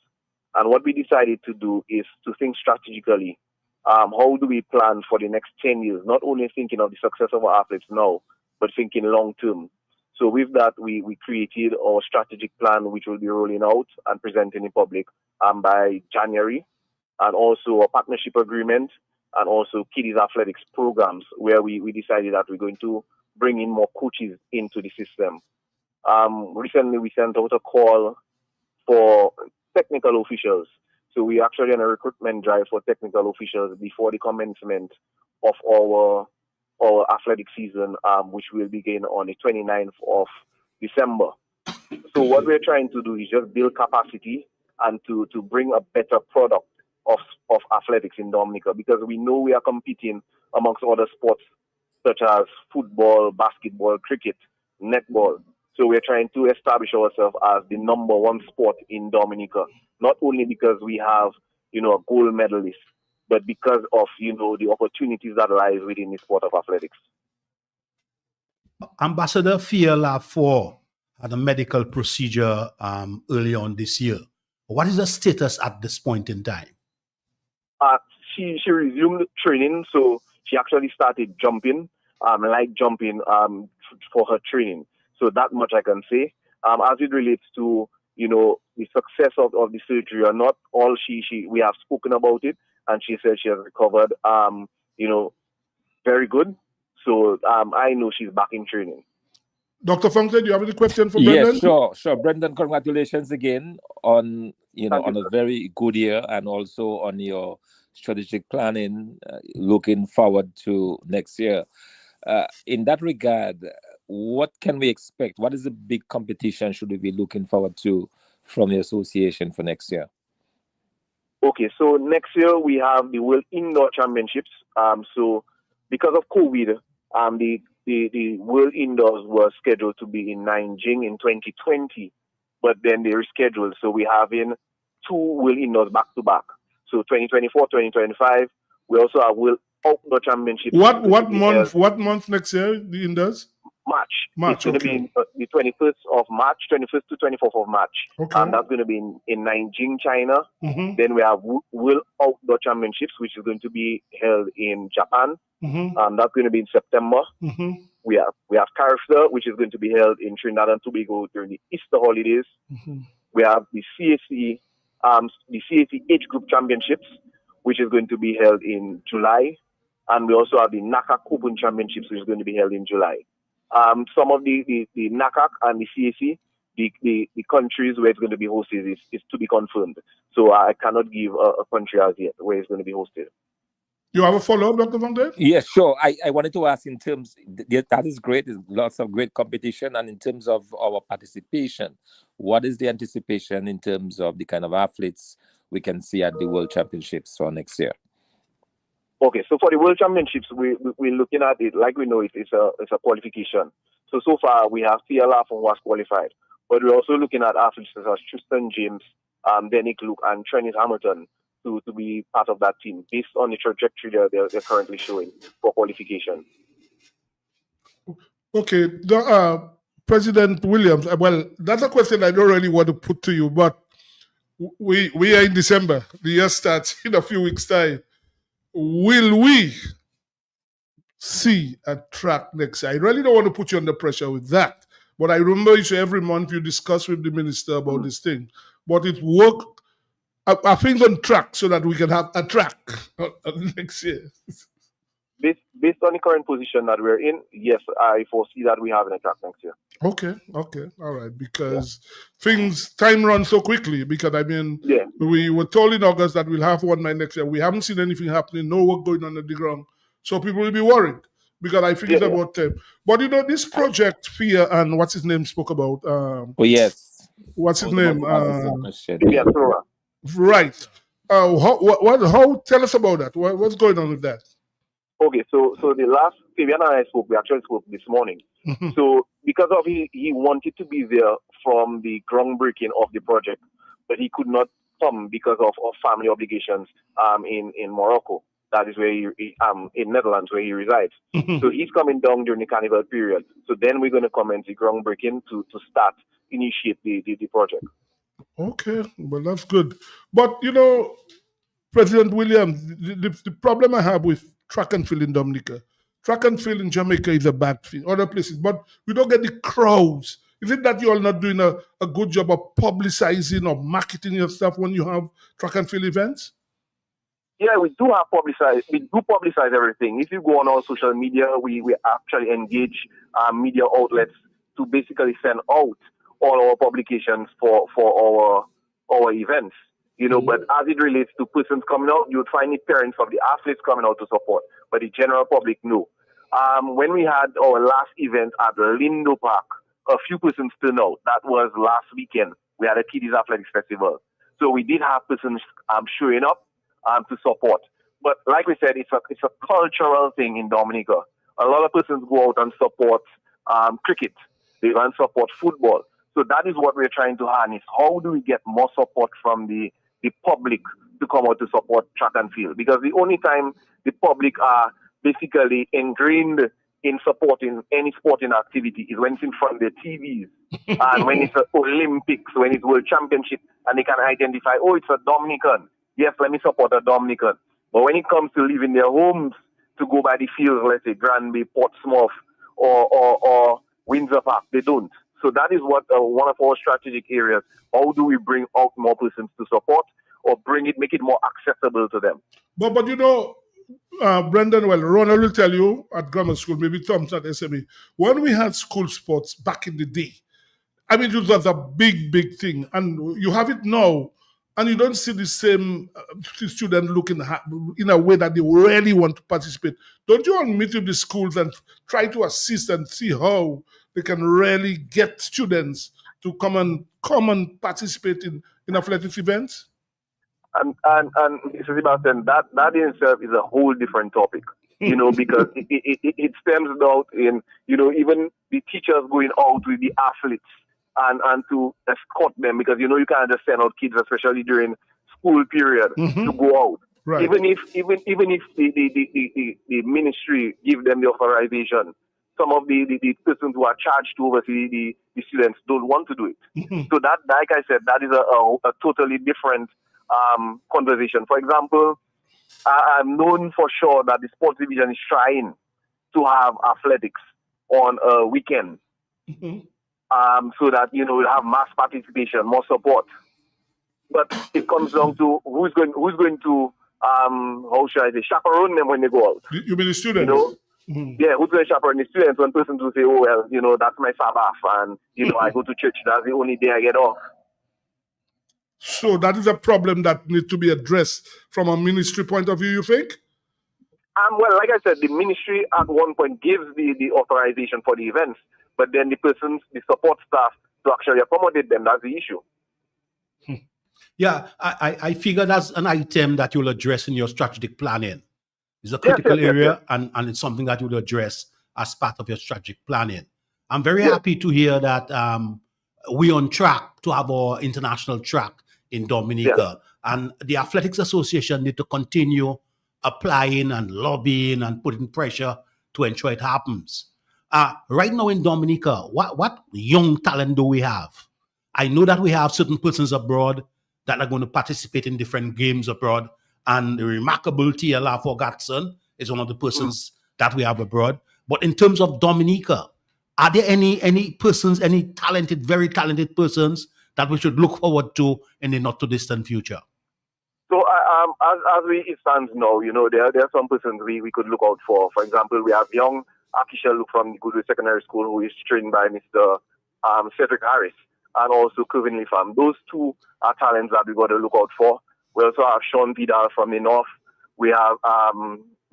And what we decided to do is to think strategically. How do we plan for the next 10 years? Not only thinking of the success of our athletes now, but thinking long term. So with that, we created our strategic plan, which will be rolling out and presenting in public by January, and also a partnership agreement, and also kiddies athletics programs, where we decided that we're going to bring in more coaches into the system. Recently, we sent out a call for technical officials. So we actually on a recruitment drive for technical officials before the commencement of our athletic season, which will begin on the 29th of December. So what we're trying to do is just build capacity and to bring a better product of athletics in Dominica, because we know we are competing amongst other sports such as football, basketball, cricket, netball. So we're trying to establish ourselves as the number one sport in Dominica, not only because we have, a gold medalist, but because of, the opportunities that lies within the sport of athletics. Ambassador Fiala for had a medical procedure early on this year. What is the status at this point in time? She resumed training, so she actually started jumping, light jumping for her training. So that much I can say. As it relates to, the success of the surgery or not, all we have spoken about it, and she said she has recovered, very good. So I know she's back in training. Dr. Fontaine, do you have any question for Brendan? Yes, sure. Brendan, congratulations again on on a very good year, and also on your strategic planning, looking forward to next year. In that regard, what can we expect? What is the big competition should we be looking forward to from the association for next year? Okay, so next year we have the World Indoor Championships. So because of COVID, the World Indoors were scheduled to be in Nanjing in 2020, but then they rescheduled. So we have in 2 World Indoors back to back. So 2024, 2025. We also have World Outdoor Championships. What month next year, the Indoors? March. It's going to be the 21st of March, 21st to 24th of March. Okay. And that's going to be in Nanjing, China. Mm-hmm. Then we have World Outdoor Championships, which is going to be held in Japan. Mm-hmm. And that's going to be in September. Mm-hmm. We have Carifta, which is going to be held in Trinidad and Tobago during the Easter holidays. Mm-hmm. We have the CAC Age Group Championships, which is going to be held in July. And we also have the NACAC Open Championships, which is going to be held in July. Some of the NACAC and the CAC, the countries where it's going to be hosted is to be confirmed. So I cannot give a country as yet where it's going to be hosted. You have a follow-up, Dr. Fontaine? Yes, sure. I wanted to ask in terms, that is great. There's lots of great competition. And in terms of our participation, what is the anticipation in terms of the kind of athletes we can see at the World Championships for next year? Okay, so for the World Championships, we're looking at it like we know it's a qualification. So far we have TLR who was qualified, but we're also looking at athletes such as Tristan James, Denick Luke, and Trennis Hamilton to be part of that team based on the trajectory they're currently showing for qualification. Okay, President Williams. Well, that's a question I don't really want to put to you, but we are in December. The year starts in a few weeks' time. Will we see a track next year? I really don't want to put you under pressure with that, but I remember you say every month you discuss with the minister about this thing. But it worked. I think on track so that we can have a track next year. Based on the current position that we're in, yes, I foresee that we have a track next year. Okay, all right. Because time runs so quickly. Because we were told in August that we'll have one next year. We haven't seen anything happening, no work going on the ground. So people will be worried because I think it's about time. But this project, Fia and what's his name spoke about. What's his name? Right. How? Tell us about that. What's going on with that? Okay, so the last Fabian and I spoke. We actually spoke this morning. Mhm. So because of he wanted to be there from the groundbreaking of the project, but he could not come because of family obligations in Morocco. That is where in Netherlands where he resides. Mhm. So he's coming down during the carnival period. So then we're going to commence the groundbreaking to start initiate the project. Okay, well, that's good. But, President Williams, the problem I have with track and field in Dominica, track and field in Jamaica is a bad thing, other places, but we don't get the crowds. Is it that you all not doing a good job of publicizing or marketing your stuff when you have track and field events? Yeah, we do have publicize. We do publicize everything. If you go on our social media, we actually engage media outlets to basically send out all our publications for our events. But as it relates to persons coming out, you would find the parents of the athletes coming out to support, but the general public, no. When we had our last event at Lindo Park, a few persons turned out. That was last weekend. We had a Kiddies Athletics Festival. So we did have persons showing up to support. But like we said, it's a cultural thing in Dominica. A lot of persons go out and support cricket. They go and support football. So that is what we're trying to harness. How do we get more support from the public to come out to support track and field? Because the only time the public are basically ingrained in supporting any sporting activity is when it's in front of their TVs and when it's Olympics, when it's World Championship, and they can identify, oh, it's a Dominican. Yes, let me support a Dominican. But when it comes to leaving their homes to go by the fields, let's say Granby, Portsmouth, or Windsor Park, they don't. So that is what one of our strategic areas. How do we bring out more persons to support, or make it more accessible to them? But Brendan, well, Ronald will tell you at grammar school, maybe Tom's at SME, when we had school sports back in the day, I mean, it was a big, big thing. And you have it now, and you don't see the same student looking in a way that they really want to participate. Don't you all meet with the schools and try to assist and see how they can really get students to come and participate in athletics events? And Mr. Sebastian, that in itself is a whole different topic, because it stems out in, even the teachers going out with the athletes and to escort them, because, you can't just send out kids, especially during school period, to go out. Right. Even if the ministry give them the authorization, some of the persons who are charged to oversee the students don't want to do it. So that, like I said, that is a totally different conversation. For example, I'm known for sure that the sports division is trying to have athletics on a weekend, so that we'll have mass participation, more support. But it comes down to who's going to how should I say, chaperone them when they go out. You mean the students? Yeah, who's going to chaperone the students when persons will say, oh well, that's my Sabbath, and I go to church. That's the only day I get off. So that is a problem that needs to be addressed from a ministry point of view, you think? Well, like I said, the ministry at one point gives the authorization for the events, but then the support staff to actually accommodate them, that's the issue. Yeah, I figure that's an item that you'll address in your strategic planning. It's a critical area, and it's something that you'll address as part of your strategic planning. I'm very happy to hear that we're on track to have our international track in Dominica. And the Athletics Association need to continue applying and lobbying and putting pressure to ensure it happens. Right now in Dominica, what young talent do we have? I know that we have certain persons abroad that are going to participate in different games abroad. And the remarkable TLR Forgatson is one of the persons that we have abroad. But in terms of Dominica, are there any persons, any talented, very talented persons that we should look forward to in the not too distant future? So as it stands now, there are some persons we could look out for. For example, we have young Akisha from Goodwill Secondary School, who is trained by Mr. Cedric Harris, and also Kevin Lifam. Those two are talents that we got to look out for. We also have Sean Vidal from the north. We have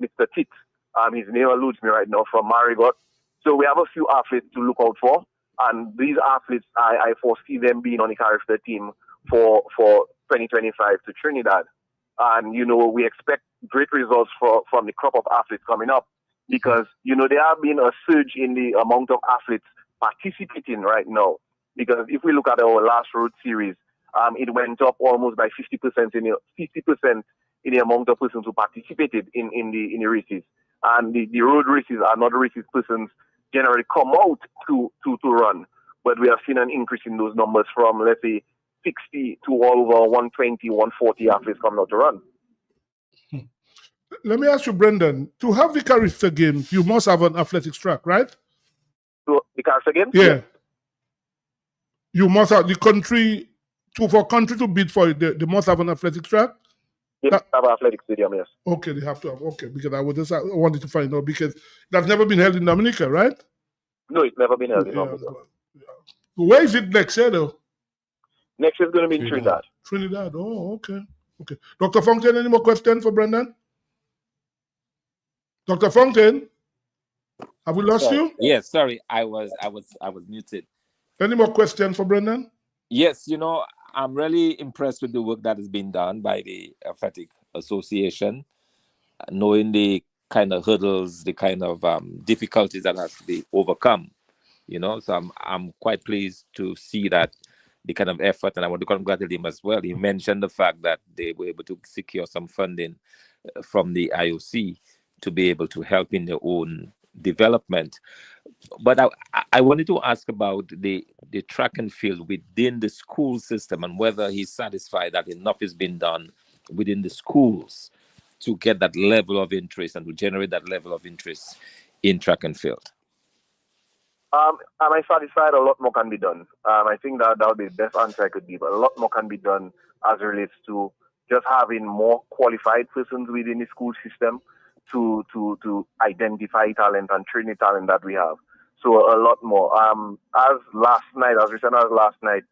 Mr. Tit. His name eludes me right now, from Marigot. So we have a few athletes to look out for. And these athletes, I foresee them being on the character team for 2025 to Trinidad. And, we expect great results from the crop of athletes coming up because, there have been a surge in the amount of athletes participating right now. Because if we look at our last road series, it went up almost by 50% in the amount of persons who participated in the races. And the road races are not races persons generally come out to run. But we have seen an increase in those numbers from, let's say, 60 to all over 120, 140 athletes coming out to run. Let me ask you, Brendan, to have the Carissa Games, you must have an athletics track, right? So the Carissa Games? Yeah. You must have the country, for country to bid for it, they must have an athletics track? They have an athletic stadium, yes. Okay, they have to have, because I wanted to find out, because that's never been held in Dominica, right? No, it's never been held in Dominica. Where is it next year, though? Next year is going to be in Trinidad. Trinidad, okay. Dr. Fontaine, any more questions for Brendan? Dr. Fontaine, have we lost you? Yes, sorry, I was muted. Any more questions for Brendan? Yes, I'm really impressed with the work that has been done by the Athletic Association, knowing the kind of hurdles, the kind of difficulties that has to be overcome. So I'm quite pleased to see that the kind of effort, and I want to congratulate him as well. He mentioned the fact that they were able to secure some funding from the IOC to be able to help in their own development. But I wanted to ask about the track and field within the school system and whether he's satisfied that enough is being done within the schools to get that level of interest and to generate that level of interest in track and field. Am I satisfied? A lot more can be done. I think that would be the best answer I could give. A lot more can be done as it relates to just having more qualified persons within the school system to identify talent and train the talent that we have. So a lot more. As recent as last night,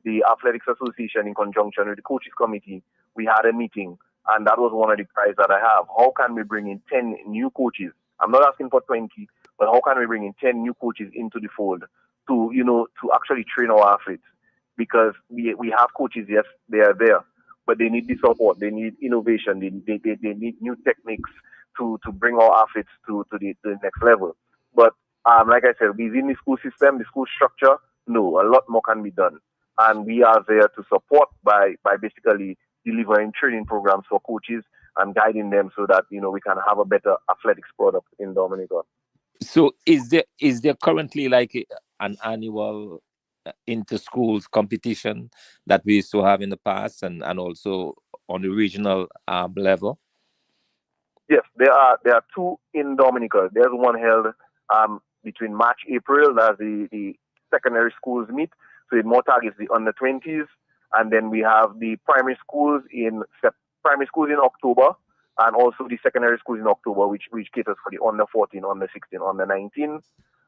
the Athletics Association in conjunction with the coaches committee, we had a meeting, and that was one of the cries that I have. How can we bring in 10 new coaches? I'm not asking for 20, but how can we bring in 10 new coaches into the fold to actually train our athletes? Because we have coaches, yes, they are there, but they need the support, they need innovation, they need new techniques to bring our athletes to the next level. But like I said, within the school system, the school structure, no, a lot more can be done. And we are there to support by basically delivering training programs for coaches and guiding them so that, we can have a better athletics product in Dominica. So is there currently like an annual inter-schools competition that we used to have in the past and also on the regional level? Yes, there are two in Dominica. There's one held between March, April, that's the secondary schools meet. So in Motag is the under 20s, and then we have the primary schools in October, and also the secondary schools in October, which caters for the under 14, under 16, under 19,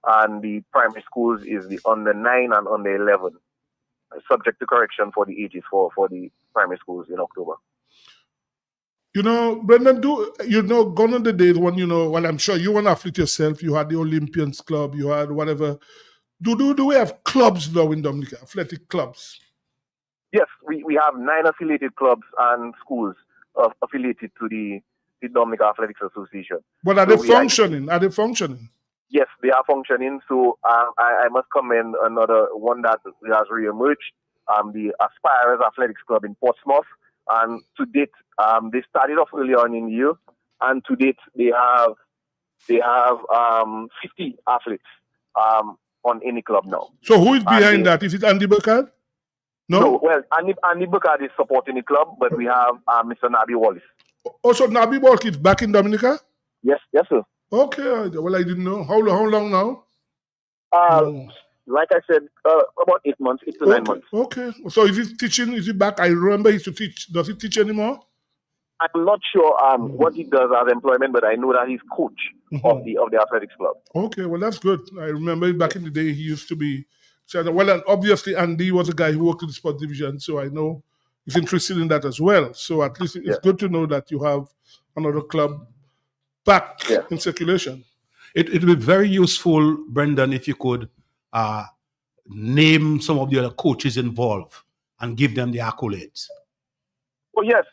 and the primary schools is the under 9 and under 11, subject to correction for the ages for the primary schools in October. Brendan, gone on the days when, well, I'm sure you were an athlete yourself, you had the Olympians Club, you had whatever. Do we have clubs now in Dominica, athletic clubs? Yes, we have 9 affiliated clubs and schools affiliated to the Dominica Athletics Association. But are they functioning? Are they functioning? Yes, they are functioning. So I must commend another one that has re-emerged, the Aspirers Athletics Club in Portsmouth. And to date, they started off early on in the year, and to date they have 50 athletes on any club now. So who is behind that? Is it Andy Burkhardt? No, well, Andy Burkhardt is supporting the club, but we have Mr. Nabi Wallace. Also, Nabi Wallace is back in Dominica? Yes, sir. Okay, well, I didn't know. How long now? Like I said, about 8 months, 8 to 9 months. Okay. So is he teaching? Is he back? I remember he used to teach. Does he teach anymore? I'm not sure what he does as employment, but I know that he's coach of the athletics club. Okay, well, that's good. I remember back in the day he used to be. Well, and obviously Andy was a guy who worked in the sports division, so I know he's interested in that as well. So at least it's good to know that you have another club back in circulation. It would be very useful, Brendan, if you could name some of the other coaches involved and give them the accolades. Oh, yes.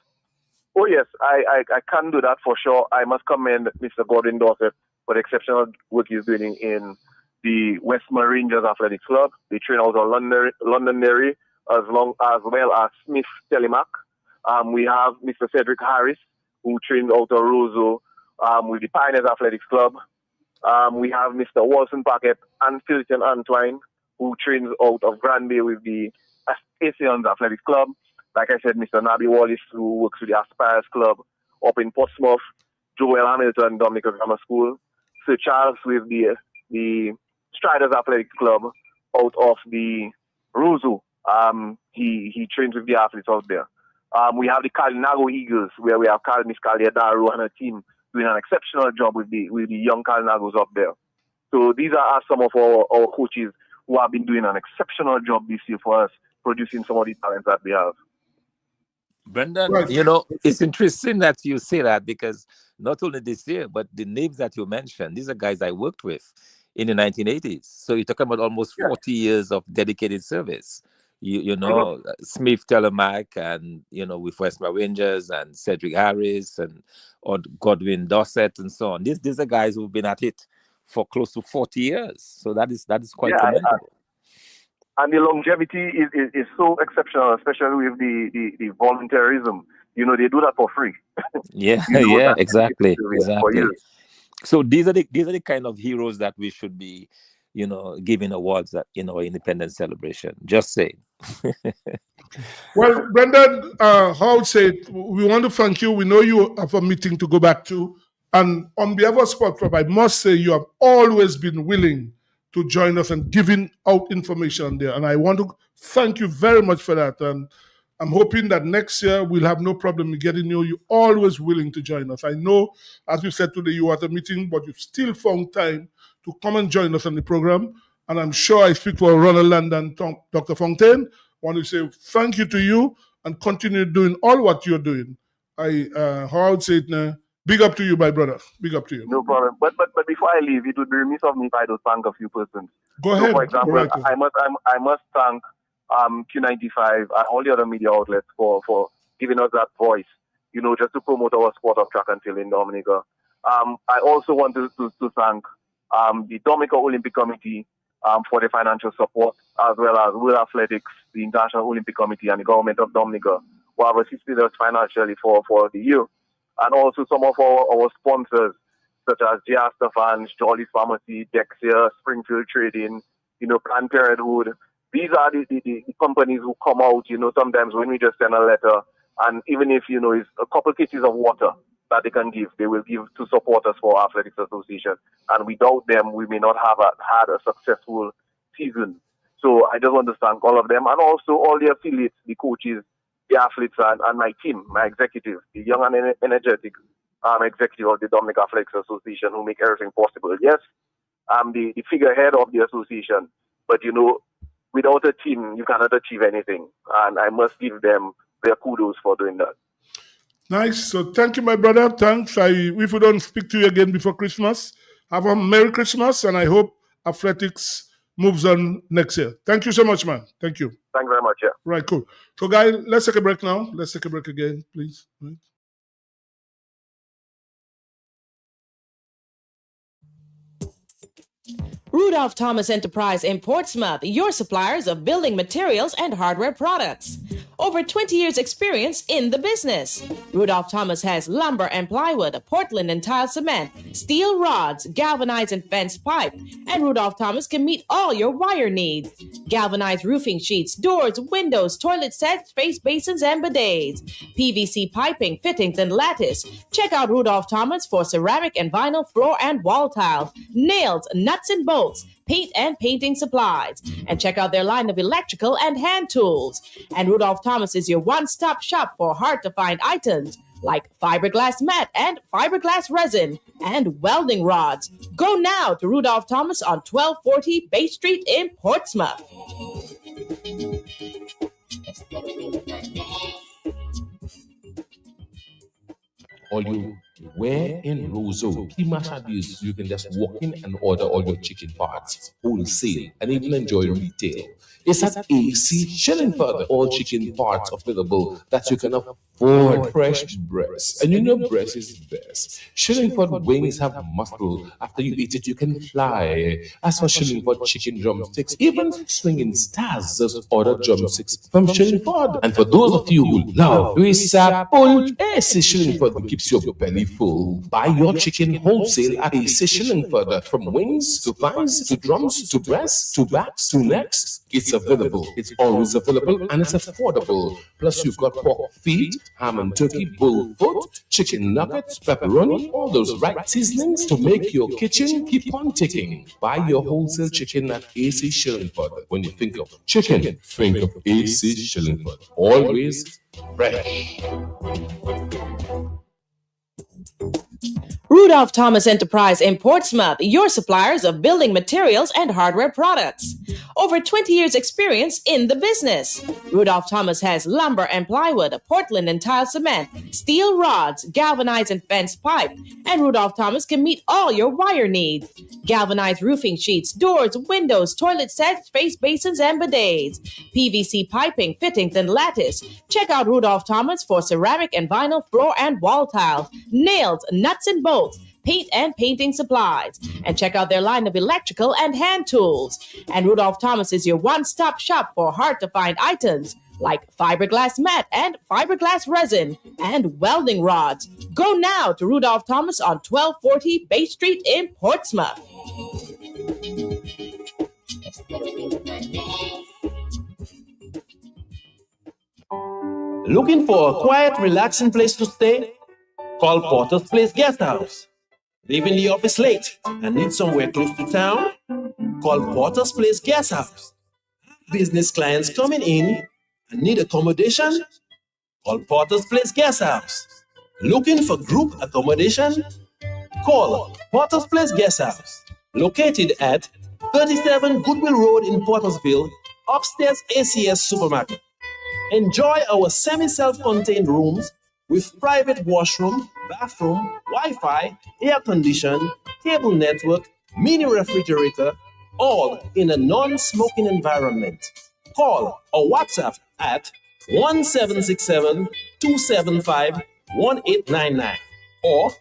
Oh yes, I can do that for sure. I must commend Mr. Gordon Dorset for the exceptional work he's doing in the Westmore Rangers Athletics Club. They train out of Londonderry as well as Smith Telemac. We have Mr. Cedric Harris, who trains out of Roseau with the Pioneers Athletics Club. We have Mr. Walson Paquette and Philton Antwine, who trains out of Grand Bay with the Asians Athletics Club. Like I said, Mr. Nabi Wallace, who works with the Aspires Club up in Portsmouth. Joel Hamilton, Dominica Grammar School. Sir Charles with the Striders Athletics Club out of the Roseau. He trains with the athletes out there. We have the Kalinago Eagles, where we have Miss Kalia Daru and her team doing an exceptional job with the young Kalinagos up there. So these are some of our coaches who have been doing an exceptional job this year for us, producing some of the talents that we have. Brendan, Right. it's interesting that you say that, because not only this year, but the names that you mentioned, these are guys I worked with in the 1980s. So you're talking about almost 40 years of dedicated service. Smith Telemac and, with Westmore Rangers and Cedric Harris and Godwin Dorset and so on. These are guys who've been at it for close to 40 years. So that is quite commendable. And the longevity is so exceptional, especially with the volunteerism. They do that for free. Exactly. So these are the kind of heroes that we should be, giving awards at, independence celebration. Just saying. Well, Brendan, how I would say it, we want to thank you. We know you have a meeting to go back to. And on behalf of Sport Club, I must say you have always been willing to join us and giving out information there. And I want to thank you very much for that. And I'm hoping that next year we'll have no problem in getting you. You're always willing to join us. I know, as you said today, you were at a meeting, but you still found time to come and join us on the program. And I'm sure I speak for Ronald Land and Dr. Fontaine. I want to say thank you to you and continue doing all what you're doing. How I would say it now, big up to you, my brother. Big up to you. No problem. But before I leave, it would be remiss of me if I don't thank a few persons. Go ahead. For example, Right. I must thank Q95 and all the other media outlets for giving us that voice, just to promote our sport of track and field in Dominica. I also want to thank the Dominica Olympic Committee for the financial support, as well as World Athletics, the International Olympic Committee, and the government of Dominica, who have assisted us financially for the year. And also some of our sponsors, such as J.R. Stephans, Jolly's Pharmacy, Dexia, Springfield Trading, Planned Parenthood. These are the companies who come out, sometimes when we just send a letter, and even if, it's a couple cases of water that they can give, they will give to support us for our Athletics Association. And without them, we may not have had a successful season. So I just want to thank all of them, and also all the affiliates, the coaches, the athletes, and my team, my executive, the young and energetic executive of the Dominica Athletics Association, who make everything possible. Yes, I'm the figurehead of the association, but without a team, you cannot achieve anything. And I must give them their kudos for doing that. Nice. So thank you, my brother. Thanks. If we don't speak to you again before Christmas, have a Merry Christmas, and I hope athletics moves on next year. Thank you so much, man. Thank you. Thank you very much. Yeah. Right, cool. So, guys, let's take a break now. Let's take a break again, please. Right. Rudolph Thomas Enterprise in Portsmouth, your suppliers of building materials and hardware products. Over 20 years experience in the business. Rudolph Thomas has lumber and plywood, Portland and tile cement, steel rods, galvanized and fenced pipe, and Rudolph Thomas can meet all your wire needs. Galvanized roofing sheets, doors, windows, toilet sets, face basins, and bidets. PVC piping, fittings, and lattice. Check out Rudolph Thomas for ceramic and vinyl floor and wall tiles, nails, nuts and bolts, paint and painting supplies. And check out their line of electrical and hand tools. And Rudolph Thomas is your one-stop shop for hard-to-find items like fiberglass mat and fiberglass resin and welding rods. Go now to Rudolph Thomas on 1240 Bay Street in Portsmouth. All you where in Roseau, Kimashadis, you can just walk in and order all your chicken parts, wholesale, and even enjoy retail. It's at AC Shillingford. All chicken parts available that you can afford. Fresh breast. And you know breast is best. Shillingford wings have muscle. After you eat it, you can fly. As for Shillingford chicken drumsticks, even swinging stars just order drumsticks from Shillingford. And for those of you who love Risapul, AC Shillingford keeps your belly full. Buy your chicken wholesale at AC Shillingford. From wings to thighs to drums to breasts to backs to necks. It's available. It's always available and it's affordable. Plus, you've got pork feet, ham and turkey, bull foot, chicken nuggets, pepperoni, all those right seasonings to make your kitchen keep on ticking. Buy your wholesale chicken at AC Shillingford. When you think of chicken, think of AC Shillingford. Always fresh. Rudolph Thomas Enterprise in Portsmouth, your suppliers of building materials and hardware products. Over 20 years experience in the business. Rudolph Thomas has lumber and plywood, Portland and tile cement, steel rods, galvanized and fenced pipe, and Rudolph Thomas can meet all your wire needs. Galvanized roofing sheets, doors, windows, toilet sets, face basins, and bidets. PVC piping, fittings, and lattice. Check out Rudolph Thomas for ceramic and vinyl floor and wall tiles, nails, nuts and bolts, paint and painting supplies. And check out their line of electrical and hand tools. And Rudolph Thomas is your one-stop shop for hard-to-find items like fiberglass mat and fiberglass resin and welding rods. Go now to Rudolph Thomas on 1240 Bay Street in Portsmouth. Looking for a quiet, relaxing place to stay? Call Porter's Place Guest House. Leaving the office late and need somewhere close to town? Call Porter's Place Guest House. Business clients coming in and need accommodation? Call Porter's Place Guest House. Looking for group accommodation? Call Porter's Place Guest House. Located at 37 Goodwill Road in Portersville, upstairs ACS Supermarket. Enjoy our semi-self-contained rooms with private washroom, bathroom, Wi-Fi, air condition, cable network, mini refrigerator, all in a non-smoking environment. Call or WhatsApp at 1767-275-1899 or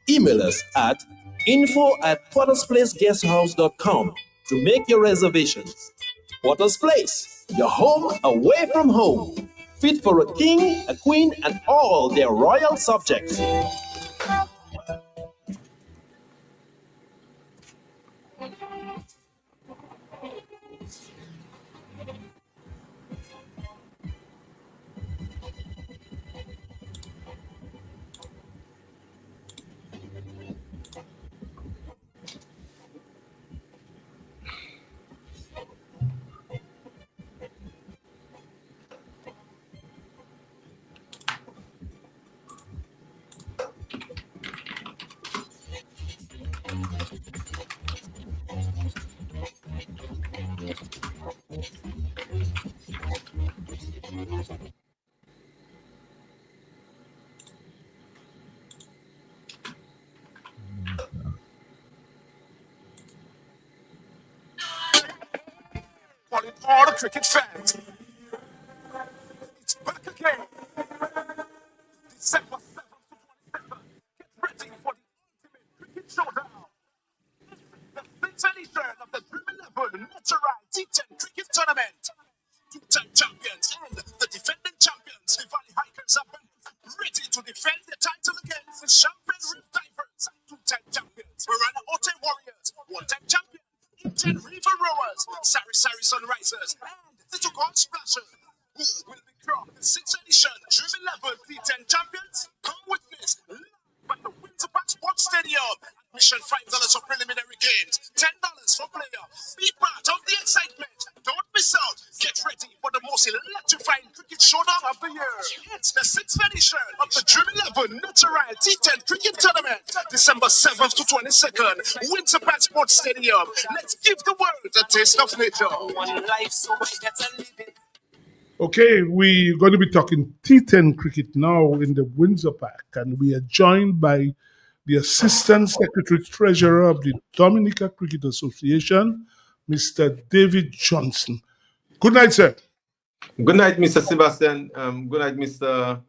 email us at info@portersplaceguesthouse.com to make your reservations. Porter's Place, your home away from home. Fit for a king, a queen, and all their royal subjects. Calling all the cricket fans. It's back again. December 7th to 22nd. Get ready for the ultimate cricket showdown. The fifth edition of the Dream 11 Natural T10 Cricket Tournament. Two-time champions and the defending champions, the Valley Hikers, are ready to defend the title against the Champion Reef Divers. Two-time champions, Marana Ote Warriors, one-time champion, Indian River Rowers, Sari Sunrisers, and the Tugon Splashers. Who will be crowned the 6th edition Dream 11 T10 champions? Come witness live at the Windsor Park Sports Stadium. Admission $5 for preliminary games, $10 for player. Be part of the excitement. Don't miss out. Get ready for the most electrifying cricket showdown of the year. It's the 6th edition of the Dream 11 Natural T10 Cricket Tournament, December 7th to 22nd, Windsor Park Sports Stadium. Let's give the world a taste of nature. One life, so we get to live it. Okay, we're going to be talking T10 cricket now in the Windsor Park, and we are joined by the Assistant Secretary Treasurer of the Dominica Cricket Association, Mr. David Johnson. Good night, sir. Good night, Mr. Sebastian. Good night, Mr.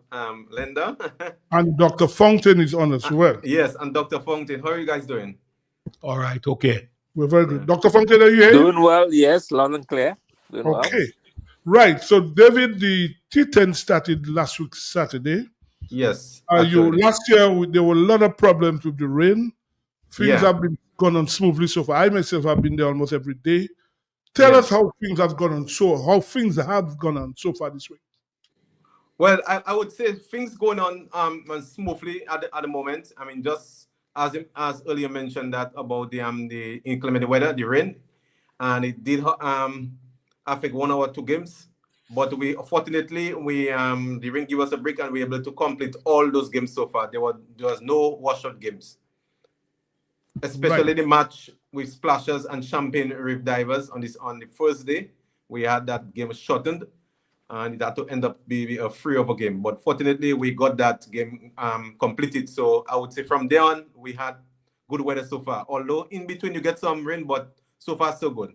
Lender. And Dr. Fountain is on as well. Yes, and Dr. Fountain. How are you guys doing? All right, okay. We're very good. Dr. Fountain, are you here? Doing well, yes, loud and clear. Doing well. Okay. Right. So, David, the T10 started last week, Saturday. Yes. Last year, there were a lot of problems with the rain. Things have been gone on smoothly so far. I myself have been there almost every day. Tell us how things have gone on so far this week. Well, I would say things going on smoothly at the moment. I mean, just as earlier mentioned that about the inclement weather, the rain, and it did affect 1 or 2 games. But fortunately the rain gave us a break and we were able to complete all those games so far. There was no washout games, especially the match with Splashers and Champagne Reef Divers on the first day. We had that game shortened, and it had to end up being a 3-over game. But fortunately, we got that game completed. So I would say from there on, we had good weather so far. Although in between you get some rain, but so far so good.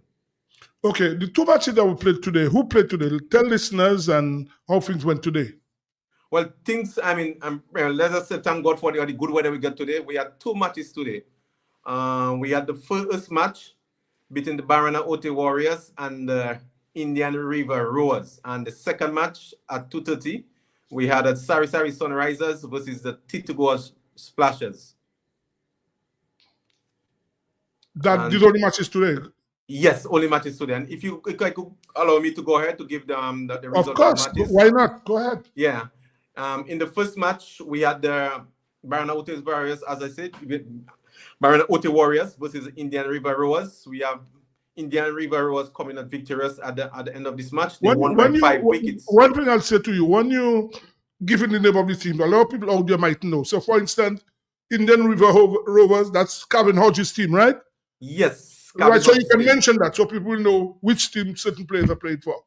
Okay, the 2 matches that we played today, who played today? Tell listeners and how things went today. Well, let us say thank God for the good weather we got today. We had 2 matches today. We had the first match between the Barana Ote Warriors and the Indian River Rowers. And the second match at 2:30, we had the Sari Sari Sunrisers versus the Titugo Splashers. These only matches today? Yes, only matches today. And if you could allow me to go ahead to give the results of course, of the matches. Why not? Go ahead. Yeah. In the first match, we had the Barana Ote Warriors, as I said, Barana Ote Warriors versus Indian River Rowers. We have Indian River Rowers coming out victorious at the end of this match. They won by 5 wickets. One thing I'll say to you, when you give the name of the team, a lot of people out there might know. So, for instance, Indian River Rowers, that's Calvin Hodges' team, right? Yes. Right, so you can mention that so people will know which team certain players are playing for.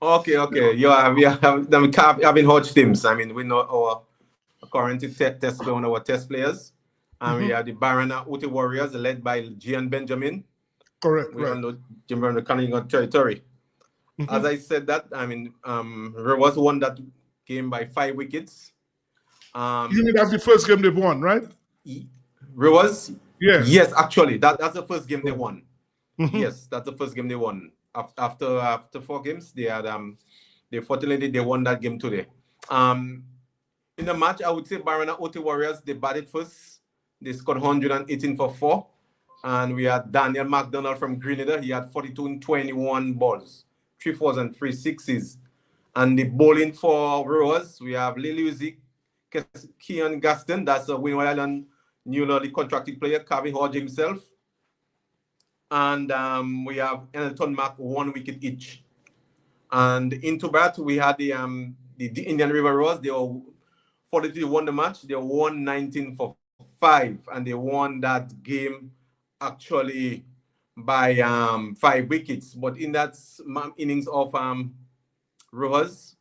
Okay. We have Calvin Hodges teams. I mean, we know our current test on our test players. And we have the Barana Ote Warriors led by Gian Benjamin. Correct. We don't know Jim Brown, the Cunningham territory. As I said that, I mean, Rowers won that game by 5 wickets. You mean that's the first game they've won, right? Rowers? Yeah. Yes, actually, that's the first game they won. Yes, that's the first game they won. After 4 games, they had fortunately they won that game today. In the match, I would say Barana Ote Warriors, they batted first. They scored 118 for 4. And we had Daniel McDonald from Grenada. He had 42 in 21 balls, 3 fours and 3 sixes. And the bowling for Rowers, we have Lily Uzi, Keon Gaston, that's a Windward Island newly contracted player, Calvin Hodge himself. And we have Elton Mack, 1 wicket each. And into bat, we had the Indian River Rowers. They were 42 won the match. They won 19 for 5, and they won that game actually by 5 wickets. But in that innings of Rowers,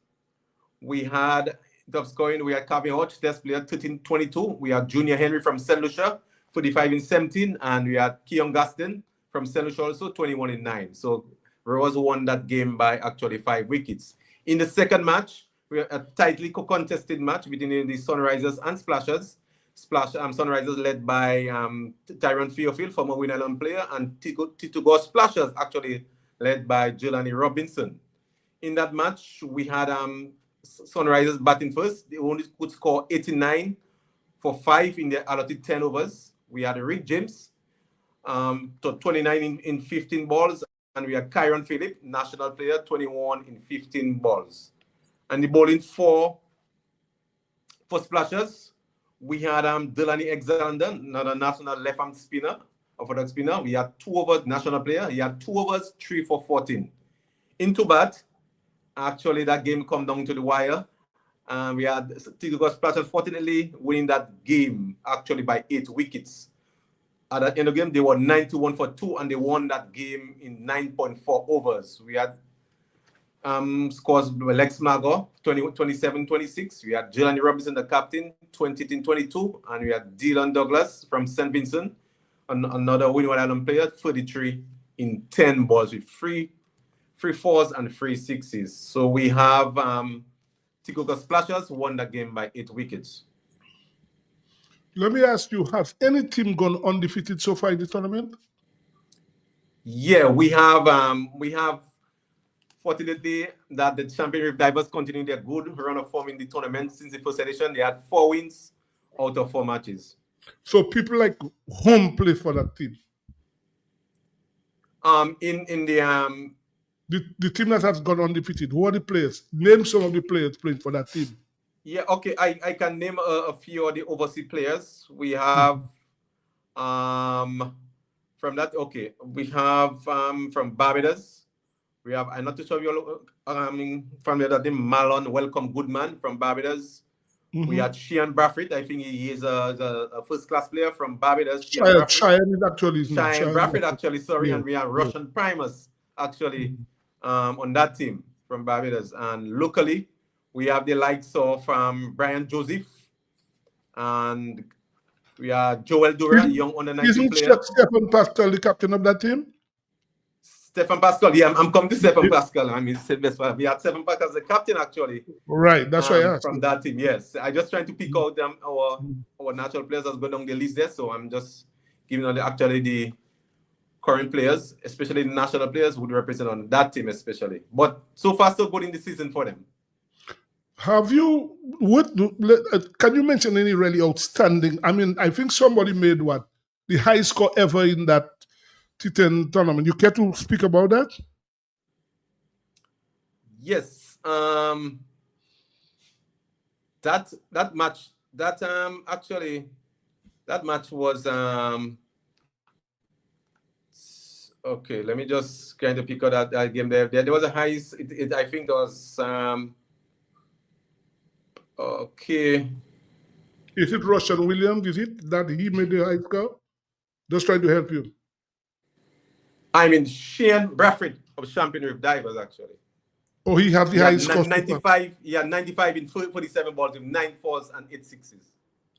we had top scoring. We had Calvin Hodge, test player, 13-22. We had Junior Henry from St. Lucia, 45 in 17, and we had Keon Gaston from St. Lucia also, 21 in 9. So Rowers won that game by actually 5 wickets. In the second match, we had a tightly contested match between the Sunrisers and Splashers. Sunrisers led by Tyrone Theophile, former Windward Island player, and Titugo Splashers actually led by Jelani Robinson. In that match, we had Sunrisers batting first. They only could score 89 for 5 in their allotted 10 overs. We had Rick James, 29 in 15 balls, and we had Kyron Phillip, national player, 21 in 15 balls. And the bowling for Splashers, we had Delaney Alexander, another national left-arm spinner, orthodox spinner. We had 2 overs, national player. He had 2 overs, 3 for 14. Into bat, actually that game come down to the wire. We had Titugo Splashers fortunately winning that game actually by 8 wickets. At the end of the game, they were 91 for 2, and they won that game in 9.4 overs. We had scores Lex Mago, 27-26. We had Jelani Robinson, the captain, 20-22. And we had Dylan Douglas from St. Vincent, another Windward Island player, 33 in 10 balls with three fours and 3 sixes. So we have Tikoka Splashers won the game by 8 wickets. Let me ask you, has any team gone undefeated so far in the tournament? Yeah, we have fortunately that the Champion Reef Divers continue their good run of form in the tournament since the first edition. They had 4 wins out of 4 matches. So people like home play for that team. In the team that has gone undefeated, who are the players? Name some of the players playing for that team. Yeah, okay. I can name a few of the overseas players. We have from that. Okay, we have from Barbados. We have, I'm not too sure if you're from the other team, Marlon Welcome Goodman from Barbados. We had Cheyenne Bradford. I think he is a first-class player from Barbados. Cheyenne is actually Cheyenne Bradford, actually, sorry. Yeah. And we have Russian Primus, actually, on that team from Barbados. And locally, we have the likes of Brian Joseph. And we have Joel Dura, young under-19 player. Isn't Stephen Pascal the captain of that team? Stephen Pascal, yeah, I'm coming to Stephen Pascal. I mean, we had Stephen Pascal as the captain, actually. Right, that's why I asked. From that team, yes. I just trying to pick out our natural players that's going down the list there. So I'm just giving out the current players, especially the national players, would represent on that team, especially. But so far, so good in the season for them. Have you? Can you mention any really outstanding? I mean, I think somebody made the high score ever in that T10 tournament. You care to speak about that? Yes. That match was okay. Let me just kind of pick out that game there. There was a high. I think there was okay. Is it Russian Williams? Is it that he made the high score? Just trying to help you. I mean, Shane Bradford of Champion Reef Divers, actually. Oh, he has the highest score. 95. Yeah, 95 in 47 balls with 9 fours and 8 sixes.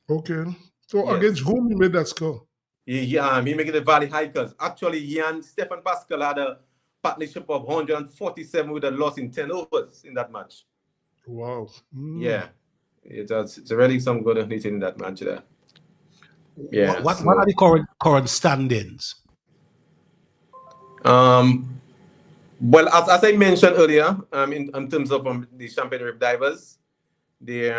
Okay. So Yes. against whom he made that score? He made it the Valley Hikers. Actually, he and Stephen Pascal had a partnership of 147 with a loss in 10 overs in that match. Wow. Yeah. It's really some good hitting in that match there. Yeah. What are the current standings? Well, as I mentioned earlier, in terms of the Champion Reef Divers, they're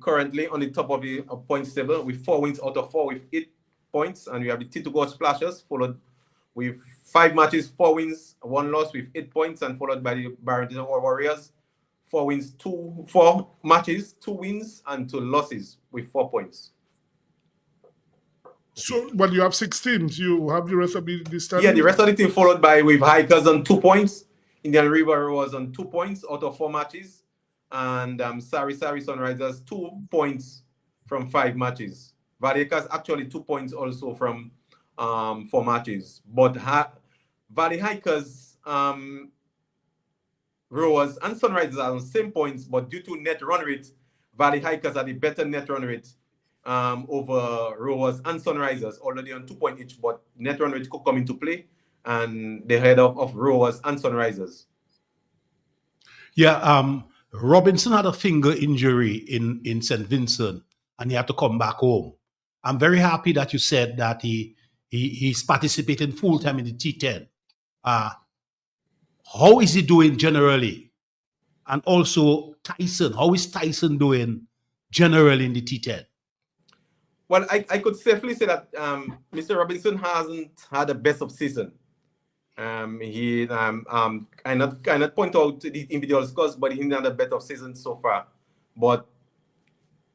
currently on the top of the points table with 4 wins out of 4 with 8 points, and we have the Titugo Splashers followed with 5 matches, 4 wins, 1 loss with 8 points, and followed by the Barrington Warriors, 4 matches, 2 wins, and 2 losses with 4 points. So, but you have 6 teams. You have the rest of the standings? Yeah, the rest of the team followed by with Hikers on 2 points. Indian River was on 2 points out of 4 matches. And Sari Sunrisers 2 points from 5 matches. Valley actually 2 points also from 4 matches. But Valley Hikers, Rowers, and Sunrisers are on the same points, but due to net run rate, Valley Hikers are the better net run rate over Rowers and Sunrisers, already on 2 points each, but net run rate could come into play, and the head of Rowers and Sunrisers. Yeah, Robinson had a finger injury in St. Vincent, and he had to come back home. I'm very happy that you said that he's participating full-time in the T10. How is he doing generally? And also Tyson, how is Tyson doing generally in the T10? Well, I could safely say that Mr. Robinson hasn't had the best of season. He cannot point out the individual scores, but he had a better season so far. But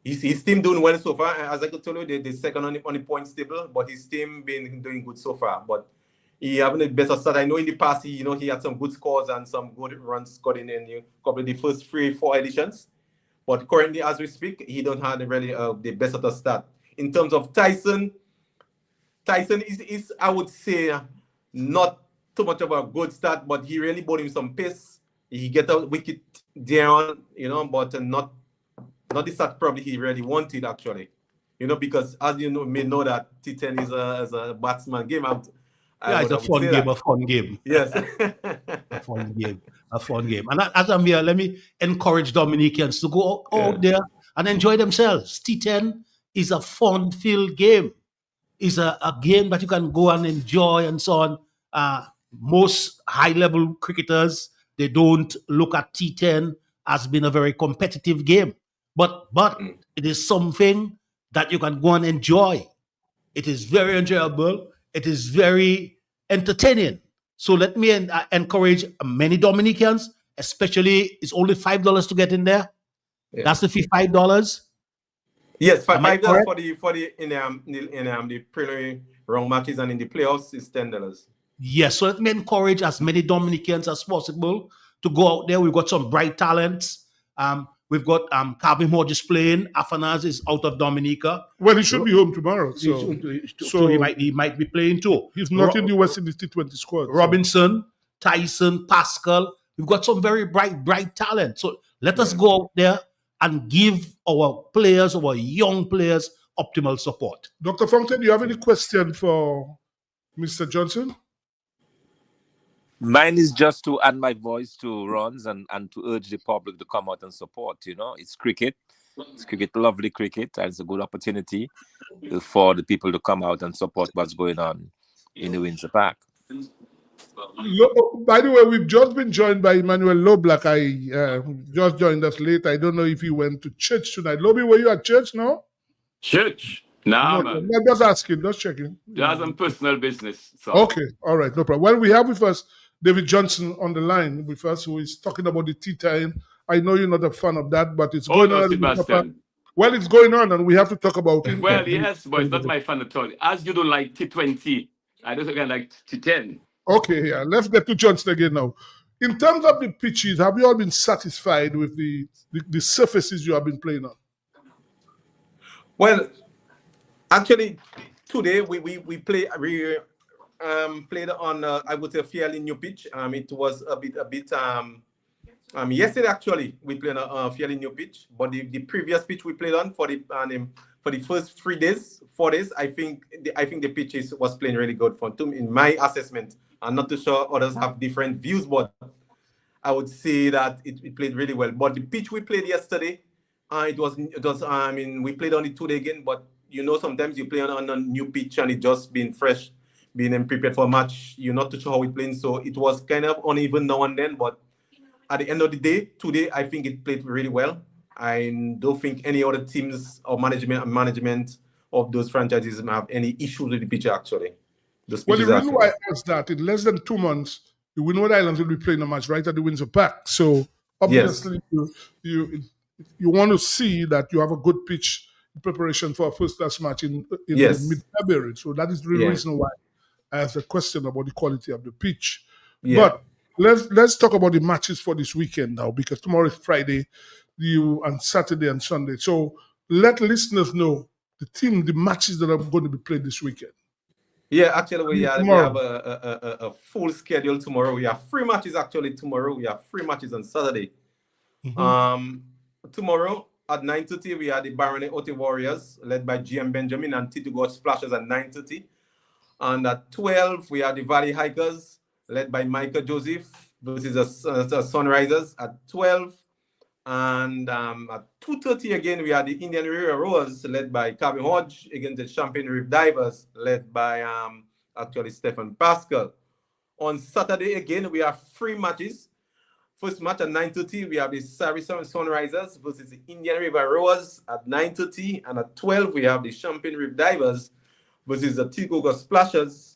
his team doing well so far. As I could tell you, they're second on the points table, but his team been doing good so far. But he having a better start. I know in the past he had some good scores and some good runs scored in a couple of the first 3-4 editions. But currently, as we speak, he don't have really the best of the start. In terms of Tyson is I would say not too much of a good start, but he really brought him some pace he get a wicket down, you know, but not the start probably he really wanted actually, you know, because as you know, may know that T10 is a batsman game. Yeah, it's a fun game, a fun game. Yes. A fun game, a fun game. And as I'm here, let me encourage Dominicans to go out there and enjoy themselves. T10 is a fun-filled game. It's a game that you can go and enjoy and so on. Most high-level cricketers, they don't look at T10 as being a very competitive game. But it is something that you can go and enjoy. It is very enjoyable. It is very entertaining. So let me encourage many Dominicans, especially it's only $5 to get in there. Yeah. That's the fee, $5. Yes, $5 for the the preliminary round matches, and in the playoffs is $10. Yes, so let me encourage as many Dominicans as possible to go out there. We've got some bright talents. We've got Calvin Hodges playing. Afanaz is out of Dominica. Well, he should be home tomorrow. So he might be playing too. He's not in the West Indies T20 squad. Robinson, Tyson, Pascal. We've got some very bright talent. So let us go out there and give our players, our young players, optimal support. Dr. Fountain, do you have any question for Mr. Johnson? Mine is just to add my voice to Ron's and to urge the public to come out and support. You know, it's cricket. It's cricket, lovely cricket, and it's a good opportunity for the people to come out and support what's going on in the Windsor Park. By the way, we've just been joined by Emmanuel Loblack. I just joined us late. I don't know if he went to church tonight. Lobby, were you at church now? Church? No, man. I'm just asking, just checking. That's some personal business. So. Okay, all right, no problem. Well, we have with us David Johnson on the line with us, who is talking about the T10. I know you're not a fan of that, but it's going on. Sebastian. Well, it's going on, and we have to talk about it. Well, yes, but it's not my fan at all. As you don't like T20, I don't again like T10. Okay, yeah. Let's get to Johnson again now. In terms of the pitches, have you all been satisfied with the surfaces you have been playing on? Well, actually, today we played on I would say a fairly new pitch. It was a bit yesterday actually we played on a fairly new pitch, but the previous pitch we played on for the first 4 days, I think the pitch was playing really good in my assessment. I'm not too sure others have different views, but I would say that it played really well. But the pitch we played yesterday, it was we played on it today again, but you know sometimes you play on a new pitch and it just being fresh, being prepared for a match, you're not too sure how it's playing. So it was kind of uneven now and then, but at the end of the day, today I think it played really well. I don't think any other teams or management of those franchises have any issues with the pitch actually. Well, the reason why I asked that, in less than 2 months, the Windward Islands will be playing a match right at the Windsor Park. So obviously you want to see that you have a good pitch in preparation for a first-class match in mid-February. So that is the reason why I asked a question about the quality of the pitch. Yeah. But let's talk about the matches for this weekend now, because tomorrow is Friday, and Saturday and Sunday. So let listeners know the matches that are going to be played this weekend. Yeah, actually, we have a full schedule tomorrow. We have 3 matches actually tomorrow. We have 3 matches on Saturday. Mm-hmm. Tomorrow at 9:30, we have the Barony Ote Warriors, led by GM Benjamin and Tito God Splashers at 9:30. And at 12, we have the Valley Hikers, led by Michael Joseph, versus the Sunrisers at 12. And at 2:30 again, we have the Indian River Rowers, led by Calvin Hodge, against the Champion Reef Divers, led by actually Stephen Pascal. On Saturday again, we have 3 matches. First match at 9:30, we have the Sarison Sunrisers versus the Indian River Rowers at 9:30, and at 12 we have the Champion Reef Divers versus the Tigogo Splashers.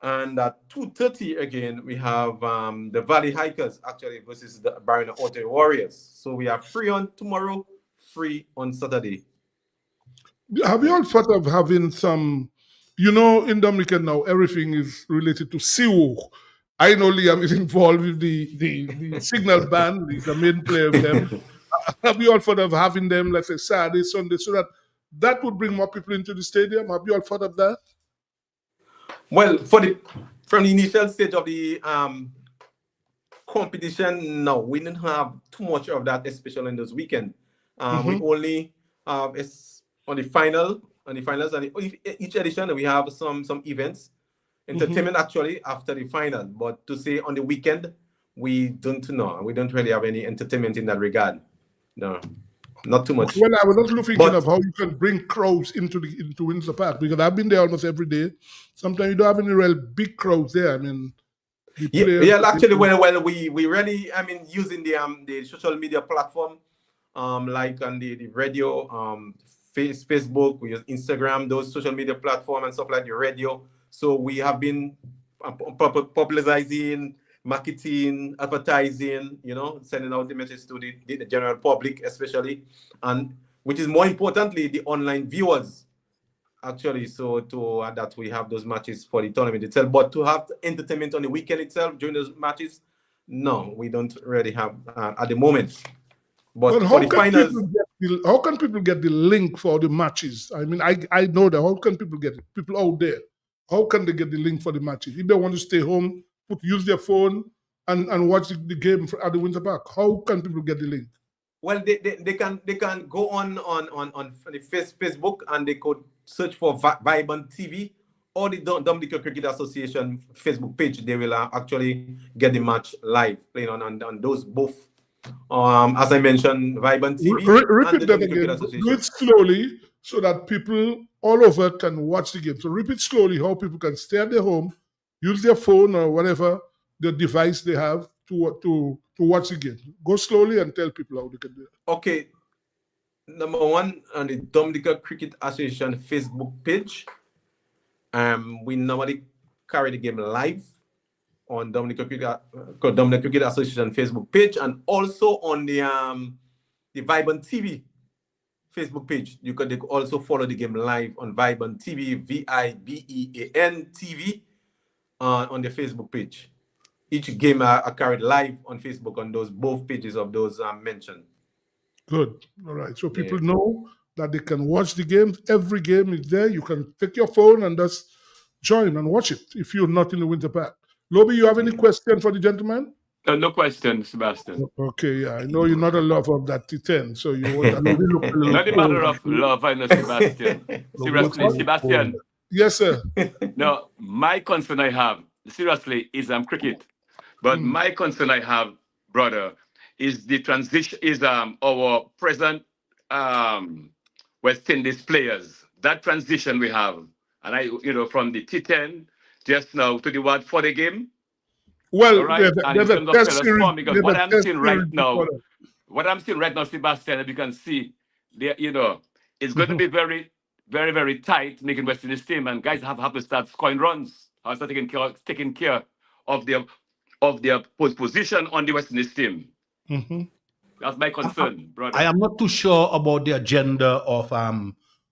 And at 2:30 again, we have the Valley Hikers actually versus the Barony Ote Warriors. So we have 3 on tomorrow, 3 on Saturday. Have you all thought of having some, in Dominican now, everything is related to Siwo. I know Liam is involved with the Signal Band. He's the main player of them. Have you all thought of having them, let's say, Saturday, Sunday, so that would bring more people into the stadium? Have you all thought of that? Well, from the initial stage of the competition, no, we didn't have too much of that, especially in those weekend. We only have on the finals, and each edition we have some events, entertainment actually after the final. But to say on the weekend, we don't know. We don't really have any entertainment in that regard. No, not too much. Well, I was also thinking of how you can bring crowds into Windsor Park, because I've been there almost every day. Sometimes you don't have any real big crowds there. I mean, actually, well, we really, using the social media platform, like on the radio, Facebook, we use Instagram, those social media platform and stuff like the radio. So we have been popularizing, marketing, advertising, sending out the message to the general public, especially, and which is more importantly, the online viewers, actually. So that we have those matches for the tournament itself, but to have entertainment on the weekend itself during those matches, no, we don't really have at the moment. But for the finals, how can people get the link for the matches? I mean, I know that. How can people get it? People out there, how can they get the link for the matches? If they want to stay home, use their phone and watch the game at the Windsor Park, how can people get the link? Well, they can go on the Facebook, and they could search for Vibrant TV or the Dominica Cricket Association Facebook page. They will actually get the match live playing on those both. As I mentioned, Vibrant TV. Repeat that again. Do it slowly so that people all over can watch the game. So repeat slowly how people can stay at their home, use their phone or whatever the device they have to watch the game. Go slowly and tell people how they can do it. Okay. Number one, on the Dominica Cricket Association Facebook page, we normally carry the game live on Dominica Cricket Association Facebook page, and also on the Vibrant TV Facebook page. They could also follow the game live on Vibrant TV, VIBEAN TV, on the Facebook page. Each game are carried live on Facebook on both pages of those mentioned. Good. All right. So people know that they can watch the games. Every game is there. You can take your phone and just join and watch it if you're not in the Windsor Park. Lobby, you have any question for the gentleman? No question, Sebastian. Okay, yeah. I know you're not a lover of that T10, so you want to look a little not a matter of love, I know, Sebastian. Seriously, Sebastian. Yes, sir. No, my concern I have, seriously, is cricket. But my concern I have, brother, is the transition, is our present West Indies players. That transition we have, and from the T10 just now to the World 40 game. Well, right? there's a test series. Because what I'm seeing right now, Sebastian, as you can see, it's going to be very, very, very tight making West Indies team, and guys have to start scoring runs. Have to start taking care of their position on the West Indies team. That's my concern, brother. I am not too sure about the agenda of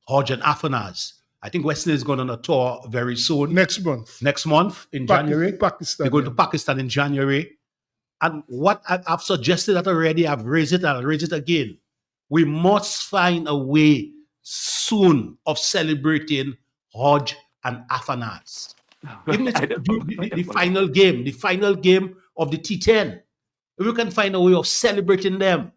Hodge and Afanaz. I think West Indies is going on a tour very soon. Next month in January. Pakistan. They're going to Pakistan in January. And what I've suggested that already, I've raised it and I'll raise it again. We must find a way soon of celebrating Hodge and Afanaz. Even the final game of the T10. If we can find a way of celebrating them,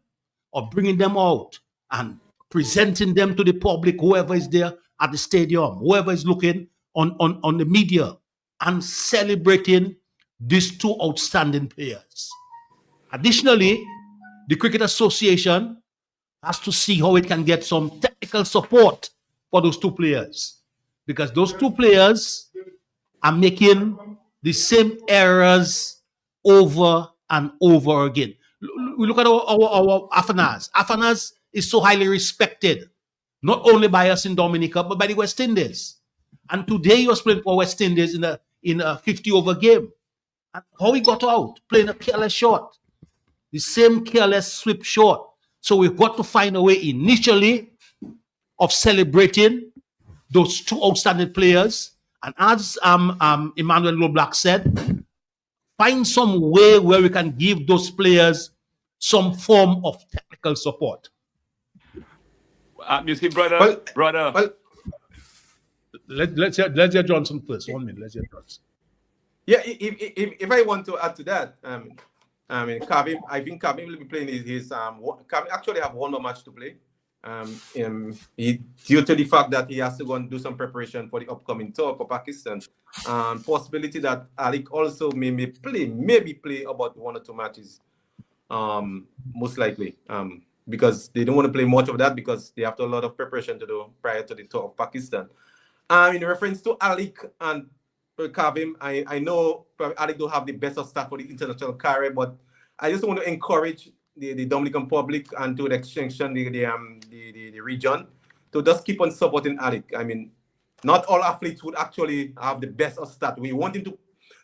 of bringing them out and presenting them to the public, whoever is there at the stadium, whoever is looking on the media, and celebrating these two outstanding players. Additionally, the Cricket Association has to see how it can get some technical support for those two players, because those two players are making the same errors over and over again. We look at our Afanaz. Afanaz is so highly respected, not only by us in Dominica, but by the West Indies. And today he was playing for West Indies in a 50-over game. And how he got out, playing a careless shot. The same careless sweep shot. So we've got to find a way initially of celebrating those two outstanding players. And as Emmanuel Loblack said, find some way where we can give those players some form of technical support. You see, brother. Let's hear Johnson first. 1 minute. Let's hear Johnson. Yeah, if I want to add to that, I mean, Kavim, I think Kavim will be playing Kavim actually have one more match to play. Due to the fact that he has to go and do some preparation for the upcoming tour for Pakistan, possibility that Alec also maybe play about 1 or 2 matches, most likely, because they don't want to play much of that because they have to a lot of preparation to do prior to the tour of Pakistan. In reference to Alec and Kavim, I know Alec don't have the best of start for the international career, but I just want to encourage the Dominican public and to the extension the region to just keep on supporting Alec. I mean, not all athletes would actually have the best of start. We want him to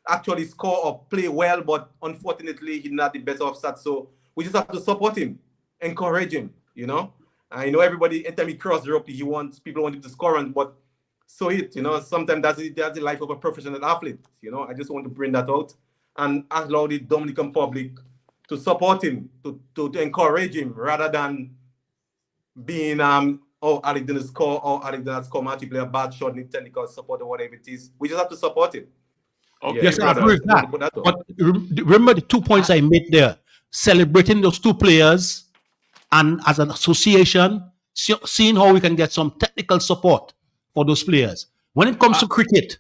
actually score or play well, but unfortunately he's not the best of start. So we just have to support him, encourage him. You know, I know everybody anytime he crosses the rope, people want him to score on, but sometimes that's the life of a professional athlete. I just want to bring that out and allow the Dominican public to support him, to encourage him, rather than being Alec didn't score, or Alec didn't score much, he play a bad shot, need technical support or whatever it is. We just have to support him. Okay, yes, I agree with that. But remember the 2 points I made there: celebrating those 2 players, and as an association, seeing how we can get some technical support for those players. When it comes to cricket,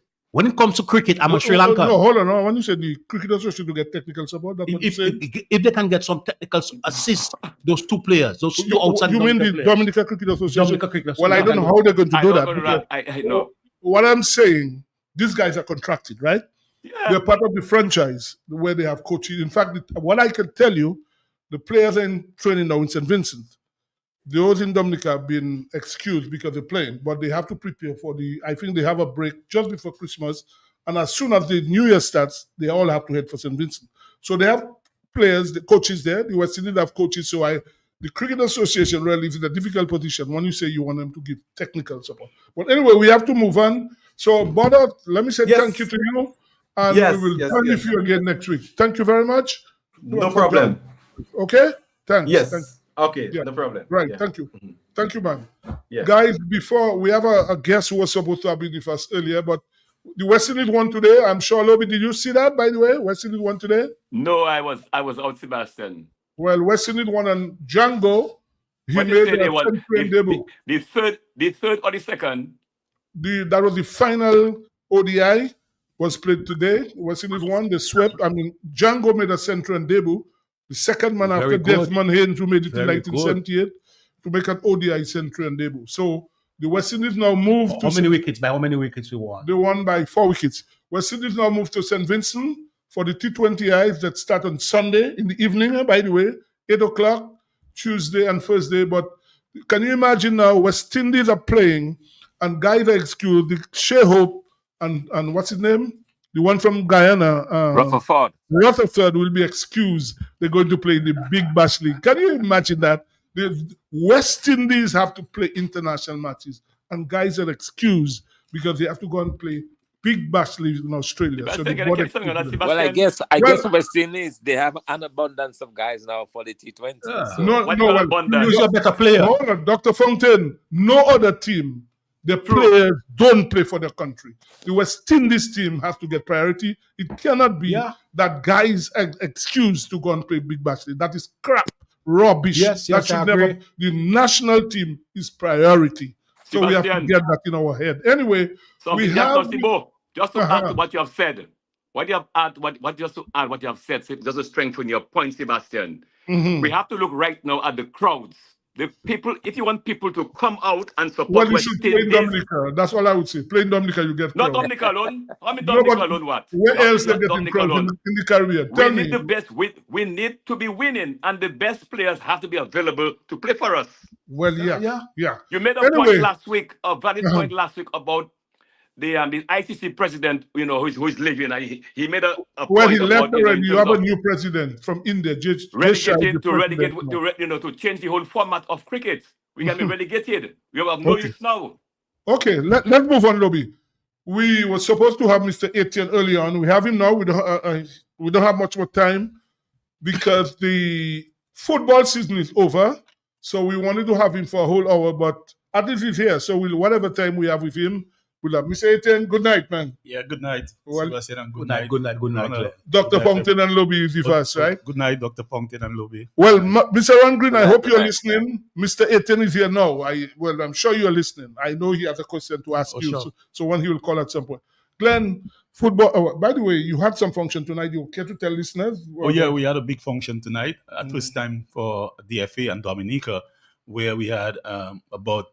I'm a Sri Lanka. No, hold on. When you said the cricket association to get technical support, that's what you said. If they can get some technical assist, those 2 players, those 2 outside. You mean the players. Dominica Cricket Association? Dominica Cricket Well, I don't know how they're going to do that. I know. What I'm saying, these guys are contracted, right? Yeah. They're part of the franchise where they have coaches. In fact, what I can tell you, the players are in training now in St. Vincent. Those in Dominica have been excused because they're playing, but they have to prepare I think they have a break just before Christmas. And as soon as the New Year starts, they all have to head for St. Vincent. So they have players, the coaches there. The West Indies have coaches. So the Cricket Association really is in a difficult position when you say you want them to give technical support. But anyway, we have to move on. So, Bodo, let me say thank you to you. And we will talk with you again next week. Thank you very much. No problem. Okay? Thanks. Yes. Thanks. Okay, no problem. Right, Yeah. thank you. Thank you, man. Yeah. Guys, before we have a guest who was supposed to have been with us earlier, but the West Indies won today. I'm sure, Lobby, did you see that, by the way? West Indies won today? No, I was out, Sebastian. Well, West Indies won on Django. He made a century debut. The third or the second? That was the final ODI was played today. West Indies won. They swept. I mean, Django made a century debut. The second man after Desmond Haynes, who made it in 1978, to make an ODI century and debut. So the West Indies now moved to... How many wickets we won? They won by 4 wickets. West Indies now moved to St. Vincent for the T20Is that start on Sunday in the evening, by the way, 8 o'clock, Tuesday and Thursday. But can you imagine now, West Indies are playing and guys are excused, the Shea Hope and what's his name? The one from Guyana. Rutherford will be excused. They're going to play in the Big Bash League. Can you imagine that? The West Indies have to play international matches and guys are excused because they have to go and play Big Bash League in Australia. Well, I guess West Indies, they have an abundance of guys now for the T20. Use a better player. No, Dr. Fountain, no other team. The players don't play for their country. The West Indies team has to get priority. It cannot be that guys are excused to go and play Big Bash League. That is crap, rubbish. That should never. The national team is priority. So we have to get that in our head. Anyway, we have... Just to add to what you have said, what you have said, just to strengthen your point, Sebastian. We have to look right now at the crowds. The people, if you want people to come out and support West Indies, play Dominica. That's all I would say. Play Dominica, you get not Dominica alone. How many Dominica alone? What? Where else they get in the Caribbean? We need the best. We need to be winning, and the best players have to be available to play for us. Well, yeah. You made a point last week, a valid point last week about the ICC president, who is leaving. He made a point. He left already. You have a new president from India. To change the whole format of cricket. We can be relegated. We have no use now. Okay, let's move on, Lobby. We were supposed to have Mr. Etienne early on. We have him now. We don't have much more time because the football season is over. So we wanted to have him for a whole hour, but at least he's here. So whatever time we have with him, We'll have Mr. Etienne, good night, man. Yeah, good night. Well, Sebastian, and Good night, good night, good night. Claire. Dr. Fountain and Lobby is the first, right? Good night, Dr. Fountain and Lobby. Well, Mr. Ron Green, I hope Good you're night. listening. Mr. Etienne is here now. I'm sure you're listening. I know he has a question to ask you, sure. so one he will call at some point. Glenn, football. Oh, by the way, you had some function tonight. You care to tell listeners? Oh yeah, we had a big function tonight. First time for DFA and Dominica, where we had about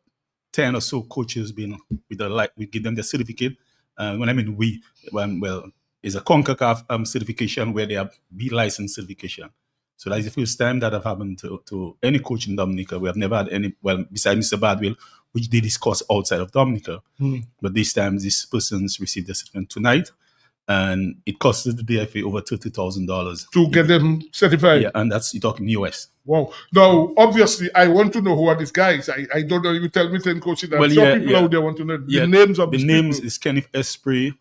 10 or so coaches being we give them the certificate. When I mean we, it's a CONCACAF certification where they have B license certification. So that is the first time that have happened to any coach in Dominica. We have never had any, besides Mr. Badwell, which did his course outside of Dominica. But this time, this person's received the certificate tonight, and it costed the DFA over $30,000 to get them certified. Yeah, and you're talking US. Wow. Now, obviously, I want to know who are these guys. I don't know. You tell me 10 coaches. I'm sure people out there want to know the names of the these names. people. Is Kenneth Esprit,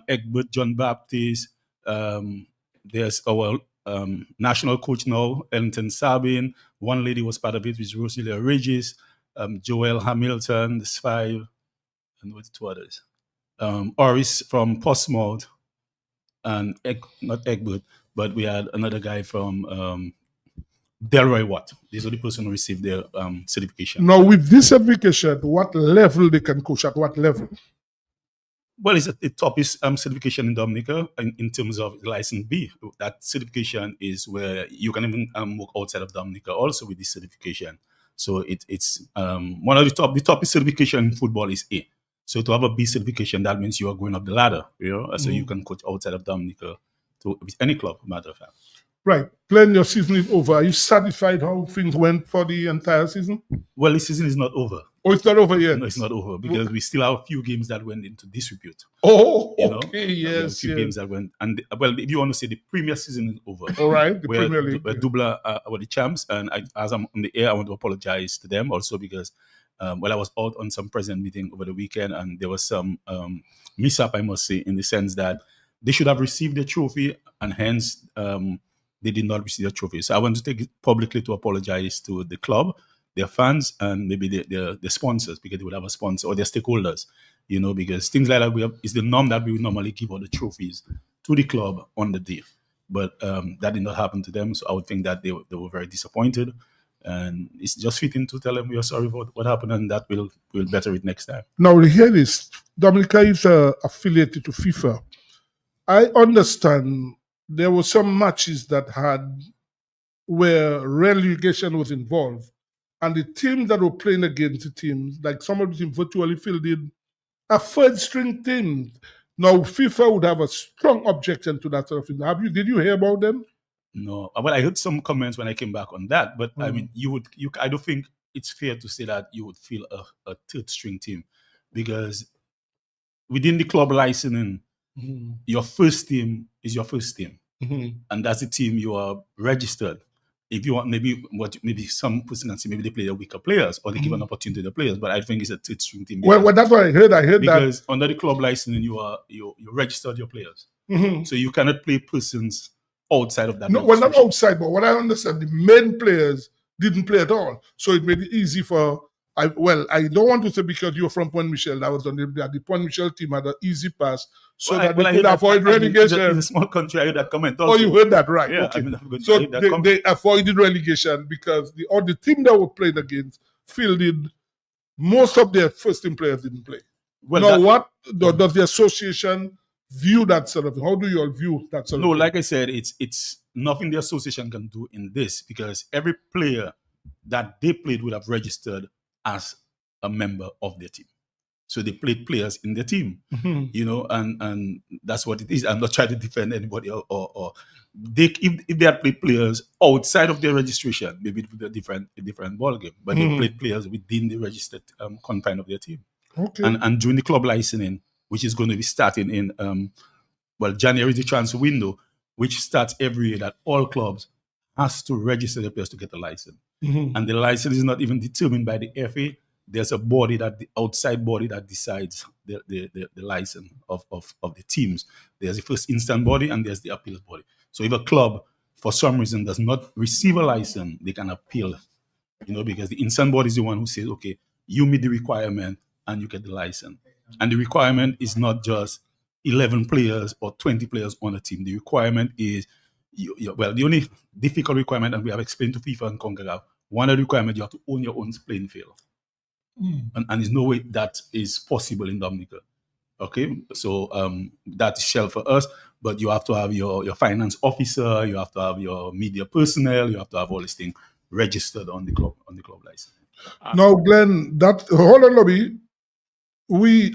Egbert John Baptiste. There's our national coach now, Ellington Sabin. One lady was part of it, which is Rosalia Regis, Joel Hamilton. There's 5, and what's 2 others? Oris from Portsmouth, and not Egbert, but we had another guy from Delroy Watt. These are the person who received their certification. Now, with this certification, what level they can coach at? What level? Well, it's the toppest certification in Dominica in terms of license B. That certification is where you can even work outside of Dominica also with this certification. So it's one of the toppest certification in football is A. So to have a B certification, that means you are going up the ladder, so you can coach outside of Dominica with any club, matter of fact. Right. Glenn, your season is over. Are you satisfied how things went for the entire season? Well, the season is not over. Oh, it's not over yet? No, it's not over because we still have a few games that went into disrepute. Oh, okay, yes. A few games that went, and if you want to say the Premier season is over. All right, the Premier League. Dubla were the champs, and as I'm on the air, I want to apologize to them also because, I was out on some president meeting over the weekend, and there was some mishap, I must say, in the sense that they should have received the trophy, and hence they did not receive the trophy. So I want to take it publicly to apologize to the club, their fans, and maybe the sponsors, because they would have a sponsor, or their stakeholders, because things like that is the norm that we would normally give all the trophies to the club on the day. But that did not happen to them, so I would think that they were very disappointed. And it's just fitting to tell them we are sorry about what happened, and that we'll better it next time. Now, here is Dominica is affiliated to FIFA. I understand there were some matches that had where relegation was involved, and the teams that were playing against the teams, like some of the teams virtually fielded a third-string team. Now, FIFA would have a strong objection to that sort of thing. Did you hear about them? No, well, I heard some comments when I came back on that, but I mean, I don't think it's fair to say that you would feel a third-string team, because within the club licensing, your first team is your first team, and that's the team you are registered. If you want, maybe some person can say maybe they play the weaker players or they give an opportunity to the players, but I think it's a third-string team. Well, that's what I heard. I heard because under the club licensing, you registered your players, so you cannot play persons outside of that. No, well, not outside, but what I understand, the main players didn't play at all, so it made it easy for. I don't want to say because you're from Point Michel. That was on the Point Michel team had an easy pass, so they could avoid relegation. It's a small country. I heard that comment also. Oh, you heard that, right? Yeah, okay. So they avoided relegation because the team that were played against fielded most of their first team players didn't play. Well, now, does the association view that sort of thing? How do you all view that sort of thing? No, like I said, it's nothing the association can do in this, because every player that they played would have registered as a member of their team. So they played players in their team, and that's what it is. I'm not trying to defend anybody, or if they had played players outside of their registration, maybe it would be a different ball game. But they played players within the registered confine of their team. Okay. And during the club licensing, which is going to be starting in January, the transfer window, which starts every year, that all clubs has to register their players to get a license. And the license is not even determined by the FA. There's a body the outside body that decides the license of the teams. There's the first instance body and there's the appeals body. So if a club, for some reason, does not receive a license, they can appeal, because the instance body is the one who says, okay, you meet the requirement and you get the license. And the requirement is not just 11 players or 20 players on a team. The requirement is, the only difficult requirement, and we have explained to FIFA and CONCACAF, one of the requirements, you have to own your own playing field. And there's no way that is possible in Dominica. Okay, so that's shell for us, but you have to have your finance officer, you have to have your media personnel, you have to have all these things registered on the club license. Now, Glenn, hold on, Lobby.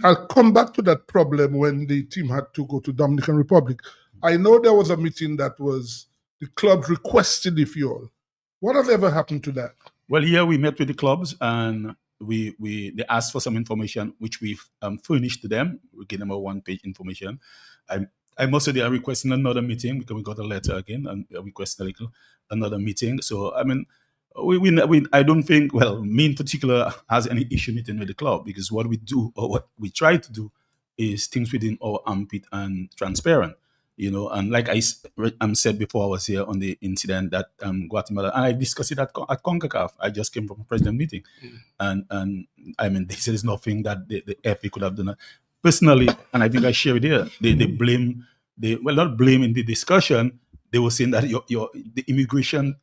I'll come back to that problem when the team had to go to Dominican Republic. I know there was a meeting that was the club requested if you all. What has ever happened to that? Well, here we met with the clubs and they asked for some information which we've furnished to them. We gave them a one-page information. I must say they are requesting another meeting because we got a letter again and requesting another meeting. So I mean, I don't think, me in particular has any issue meeting with the club, because what we do or what we try to do is things within our armpit and transparent. And like I said before, I was here on the incident that Guatemala, and I discussed it at CONCACAF. I just came from a president meeting, and I mean, they said there's nothing that the FA could have done. Personally, and I think I share it here, they blame, not blame in the discussion, they were saying that the immigration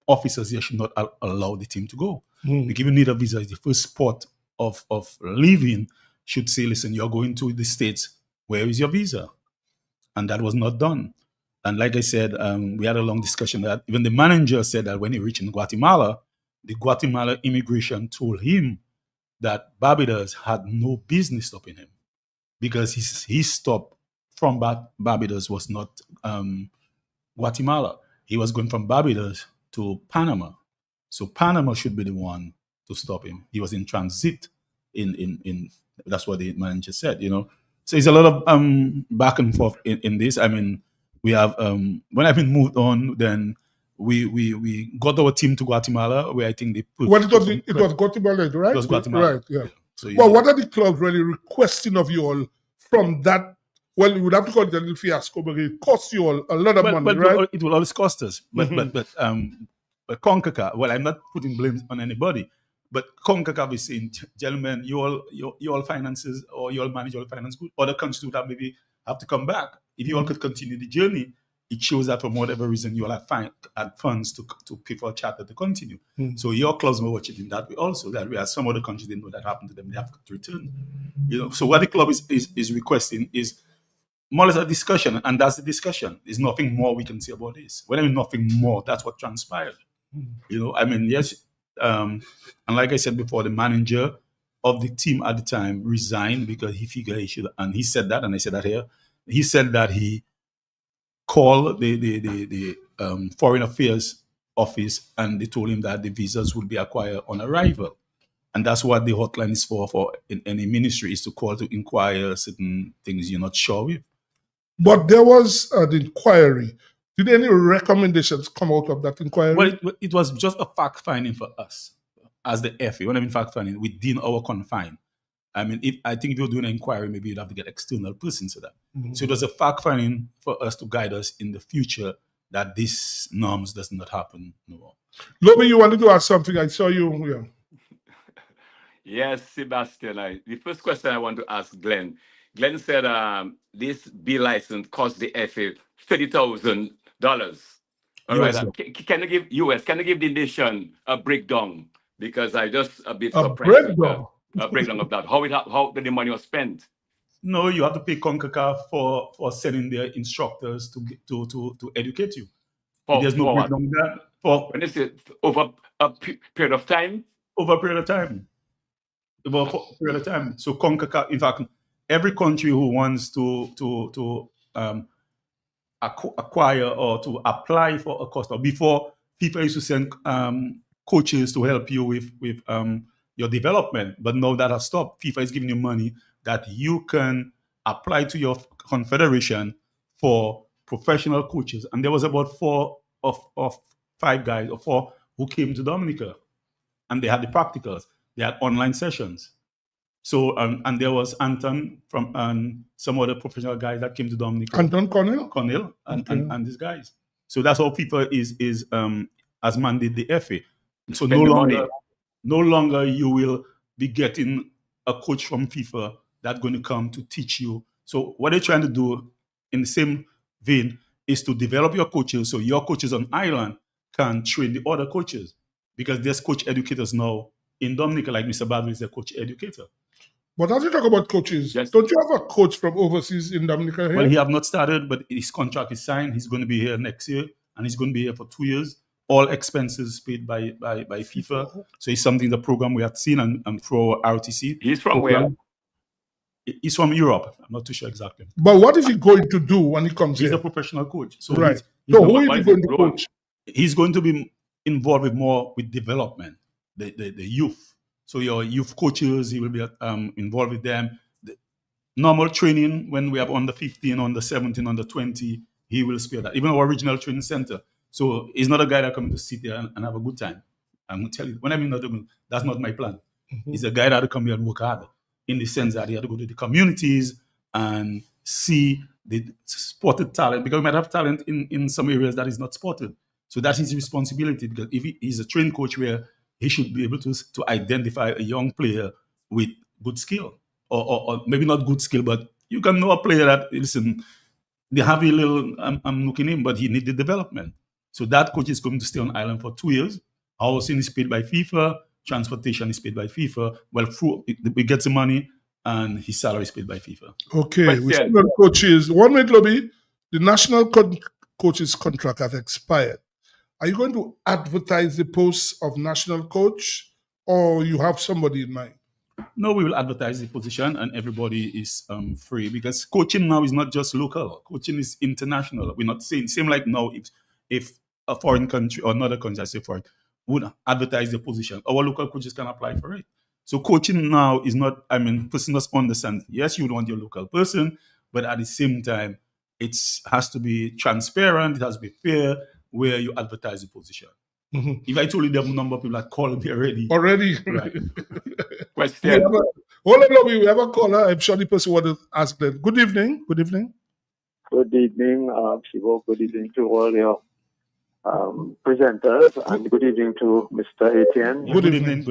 officers here should not allow the team to go. Because you need a visa, is the first spot of leaving, should say, listen, you're going to the States, where is your visa? And that was not done. And like I said, we had a long discussion that even the manager said that when he reached in Guatemala, the Guatemala immigration told him that Barbados had no business stopping him, because his stop from Barbados was not Guatemala. He was going from Barbados to Panama. So Panama should be the one to stop him. He was in transit in that's what the manager said, So it's a lot of back and forth in this. I mean, we have when I've been moved on, then we got our team to Guatemala, where I think they put. Well, it was Guatemala, right? It was Guatemala, right? Yeah. So, what are the clubs really requesting of you all from that? Well, you would have to call it a little fiasco, but it costs you all a lot of money, right? It will always cost us. But CONCACAF. Well, I'm not putting blame on anybody. But CONCACAF is saying, gentlemen, you all finances, or you all manage your finance good. Other countries would have maybe have to come back. If you all could continue the journey, it shows that for whatever reason you all had funds to pay for a charter to continue. So your clubs may watch it in that way also. That we have some other countries didn't know that happened to them, they have to return. So what the club is requesting is more or less a discussion, and that's the discussion. There's nothing more we can say about this. When I mean nothing more, that's what transpired. I mean, yes. And like I said before, the manager of the team at the time resigned because he figured he should, and he said that, and I said that here. He said that he called the Foreign Affairs office, and they told him that the visas would be acquired on arrival, and that's what the hotline is for in any ministry, is to call to inquire certain things you're not sure with. But there was an inquiry. Did any recommendations come out of that inquiry? Well, it was just a fact finding for us as the FA. When I mean fact finding, within our confine. I mean, I think if you're doing an inquiry, maybe you'd have to get external persons to that. So it was a fact finding for us to guide us in the future that these norms does not happen no more. Lobi, you wanted to ask something. I saw you. Yeah. Yes, Sebastian. The first question I want to ask Glenn. Glenn said this B license cost the FA $30,000. All right. Can you give US? Can you give the nation a breakdown? Because I just a bit surprised. A breakdown of that. How the money was spent? No, you have to pay CONCACAF for sending their instructors to educate you. There's no breakdown there. When is it over a period of time? Over a period of time. So CONCACAF, in fact, every country who wants to acquire or to apply for a course, before FIFA used to send coaches to help you with your development, but now that has stopped. FIFA is giving you money that you can apply to your confederation for professional coaches. And there was about 4 of 5 guys or 4 who came to Dominica, and they had the practicals. They had online sessions. So and there was Anton from some other professional guys that came to Dominica. Anton Cornell and these guys. So that's how FIFA is has mandated the FA. So no longer you will be getting a coach from FIFA that's going to come to teach you. So what they're trying to do in the same vein is to develop your coaches so your coaches on island can train the other coaches, because there's coach educators now in Dominica, like Mr. Badley is a coach educator. But as you talk about coaches, don't you have a coach from overseas in Dominica here? Well, he have not started, but his contract is signed. He's going to be here next year, and he's going to be here for 2 years. All expenses paid by FIFA. So it's something, the program we had seen and for RTC. He's from where? He's from Europe. I'm not too sure exactly. But what is he going to do when he comes He's here? a professional coach. So right. he's So who is he going to coach? He's going to be involved with more with development, the youth. So your youth coaches, he will be involved with them. The normal training, when we have under 15, under 17, under 20, he will spare that. Even our regional training center. So he's not a guy that comes to sit there and have a good time. I'm going to tell you, when I mean not a good, that's not my plan. Mm-hmm. He's a guy that will come here and work hard, in the sense that he had to go to the communities and see the spotted talent, because we might have talent in some areas that is not spotted. So that's his responsibility, because if he's a trained coach, where he should be able to identify a young player with good skill, or maybe not good skill, but you can know a player that, listen, they have a little, I'm looking in, but he needs the development. So that coach is going to stay on island for 2 years. Housing is paid by FIFA, transportation is paid by FIFA. Well, we get the money, and his salary is paid by FIFA. Okay, we still have coaches. 1 minute, Lobby. The national coaches contract has expired. Are you going to advertise the post of national coach, or you have somebody in mind? No, we will advertise the position, and everybody is free, because coaching now is not just local. Coaching is international. We're not saying, same like now, if a foreign country or another country, I say foreign, would advertise the position, our local coaches can apply for it. So coaching now is not, person must understand, yes, you want your local person, but at the same time, it has to be transparent, it has to be fair, where you advertise the position. Mm-hmm. If I told you the number of people that called me already. Right. Question. Hold on, Lobby, we have a caller. I'm sure the person want to ask them. Good evening. Good evening, Shivo. Good evening to all your presenters, and good evening to Mr. Etienne. Good evening.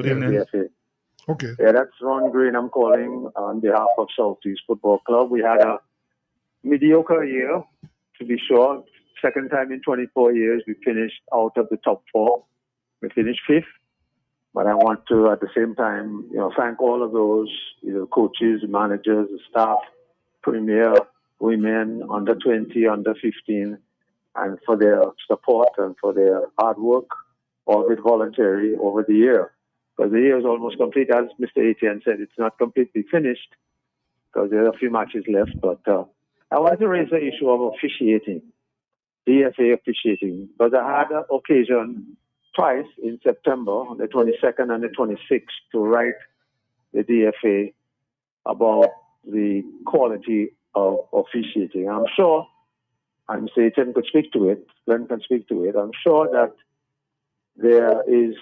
Okay. Yeah, that's Ron Green. I'm calling on behalf of Southeast Football Club. We had a mediocre year, to be sure. Second time in 24 years, we finished out of the top 4. We finished 5th. But I want to, at the same time, thank all of those, coaches, managers, the staff, premier, women, under 20, under 15, and for their support and for their hard work, all with voluntary over the year. Because the year is almost complete. As Mr. Etienne said, it's not completely finished because there are a few matches left. But I wanted to raise the issue of officiating, DFA officiating, because I had an occasion twice in September, on the 22nd and the 26th, to write the DFA about the quality of officiating. I'm sure, and Mr. Etienne could speak to it, Glenn can speak to it, I'm sure that there is,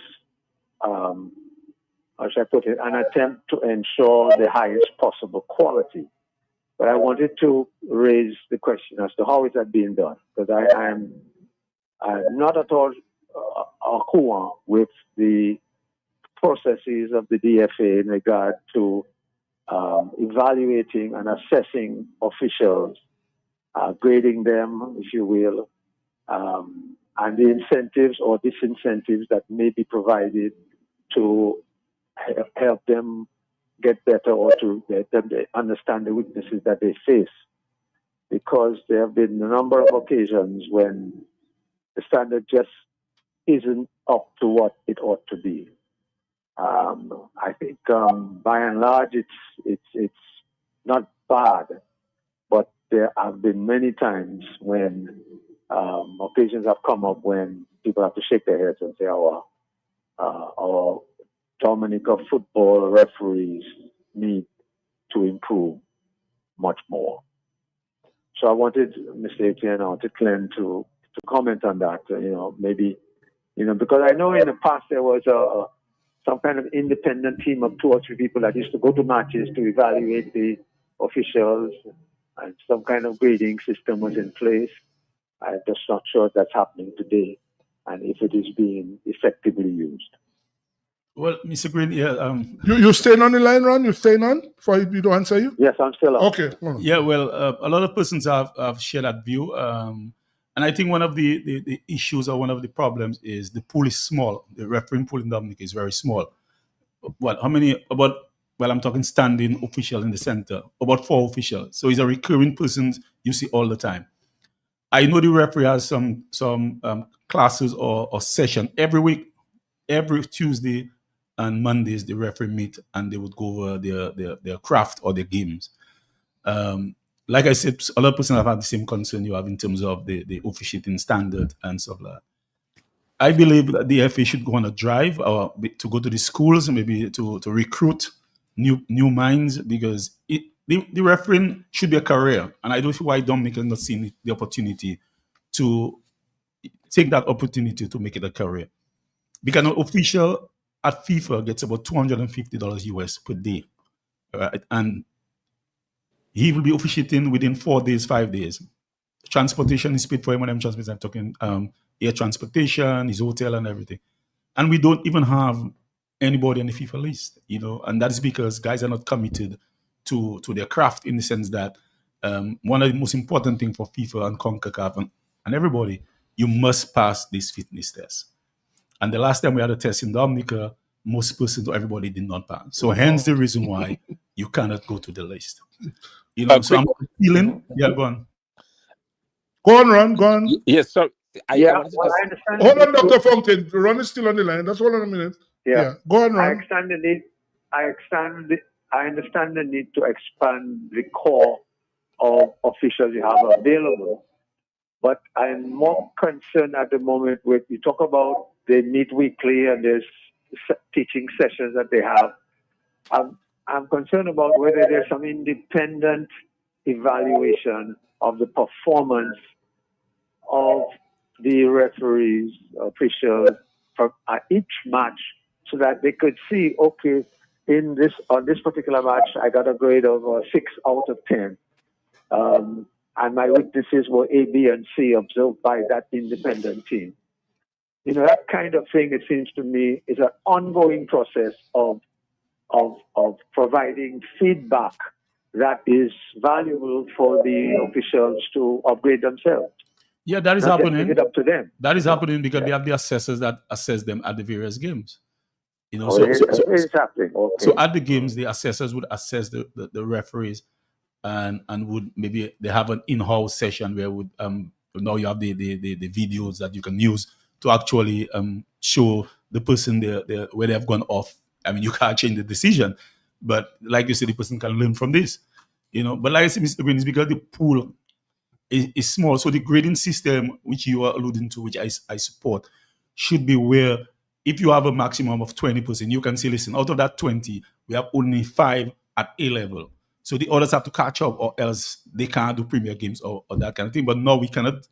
how should I put it, an attempt to ensure the highest possible quality. But I wanted to raise the question as to how is that being done, because I am not at all cool with the processes of the DFA in regard to evaluating and assessing officials, grading them, if you will, and the incentives or disincentives that may be provided to help them get better or to get them to understand the weaknesses that they face. Because there have been a number of occasions when the standard just isn't up to what it ought to be. I think by and large it's not bad, but there have been many times when occasions have come up when people have to shake their heads and say our Dominica football referees need to improve much more. So I wanted Mr. Etienne or to Glenn to comment on that, maybe, because I know in the past there was some kind of independent team of 2 or 3 people that used to go to matches to evaluate the officials, and some kind of grading system was in place. I'm just not sure if that's happening today and if it is being effectively used. Well, Mr. Green, yeah. You staying on the line, Ron? You staying on? For you to answer you? Yes, I'm still on. Okay. hold on. Yeah, well, a lot of persons have shared that view. And I think one of the issues or one of the problems is the pool is small. The refereeing pool in Dominica is very small. What? How many? Well, I'm talking standing official in the center. About 4 officials. So he's a recurring person you see all the time. I know the referee has some classes or session every week, every Tuesday and Mondays. The referee meet and they would go over their craft or their games. Like I said, a lot of persons have had the same concern you have in terms of the officiating standard and stuff like that. I believe that the FA should go on a drive or to go to the schools, maybe to recruit new minds, because the refereeing should be a career. And I don't see why Dominic has not seen the opportunity to take that opportunity to make it a career. Because an official at FIFA gets about $250 US per day. Right? And he will be officiating within 4 days, 5 days. Transportation is paid for him when I'm transporting. I'm talking air transportation, his hotel and everything. And we don't even have anybody on the FIFA list, and that is because guys are not committed to their craft, in the sense that one of the most important things for FIFA and CONCACAF and everybody, you must pass this fitness test. And the last time we had a test in Dominica, most persons or everybody did not pass. So hence the reason why you cannot go to the list. So I'm feeling, go on. Go on, Ron. Go on. Yes, sir. I understand. Hold on, Dr. Fountain. Ron is still on the line. Just hold on a minute. Yeah. Go on, Ron. I understand the need to expand the core of officials you have available. But I'm more concerned at the moment with, you talk about they meet weekly and there's teaching sessions that they have. I'm concerned about whether there's some independent evaluation of the performance of the referees, officials from each match, so that they could see, okay, on this particular match, I got a grade of 6 out of 10. And my weaknesses were A, B, and C observed by that independent team. That kind of thing, it seems to me, is an ongoing process of providing feedback that is valuable for the officials to upgrade themselves. Yeah, that is Not just happening. leave it up to them. That is happening because they have the assessors that assess them at the various games. It's happening. Okay. So at the games, the assessors would assess the referees, and would maybe they have an in-house session where would now you have the videos that you can use to actually show the person where they have gone off. I mean, you can't change the decision, but like you said, the person can learn from this. But like I said, Mr. Green, is because the pool is small. So the grading system, which you are alluding to, which I support, should be where if you have a maximum of 20%, you can say, listen, out of that 20, we have only 5 at A level. So the others have to catch up, or else they can't do premier games or that kind of thing. But no, we cannot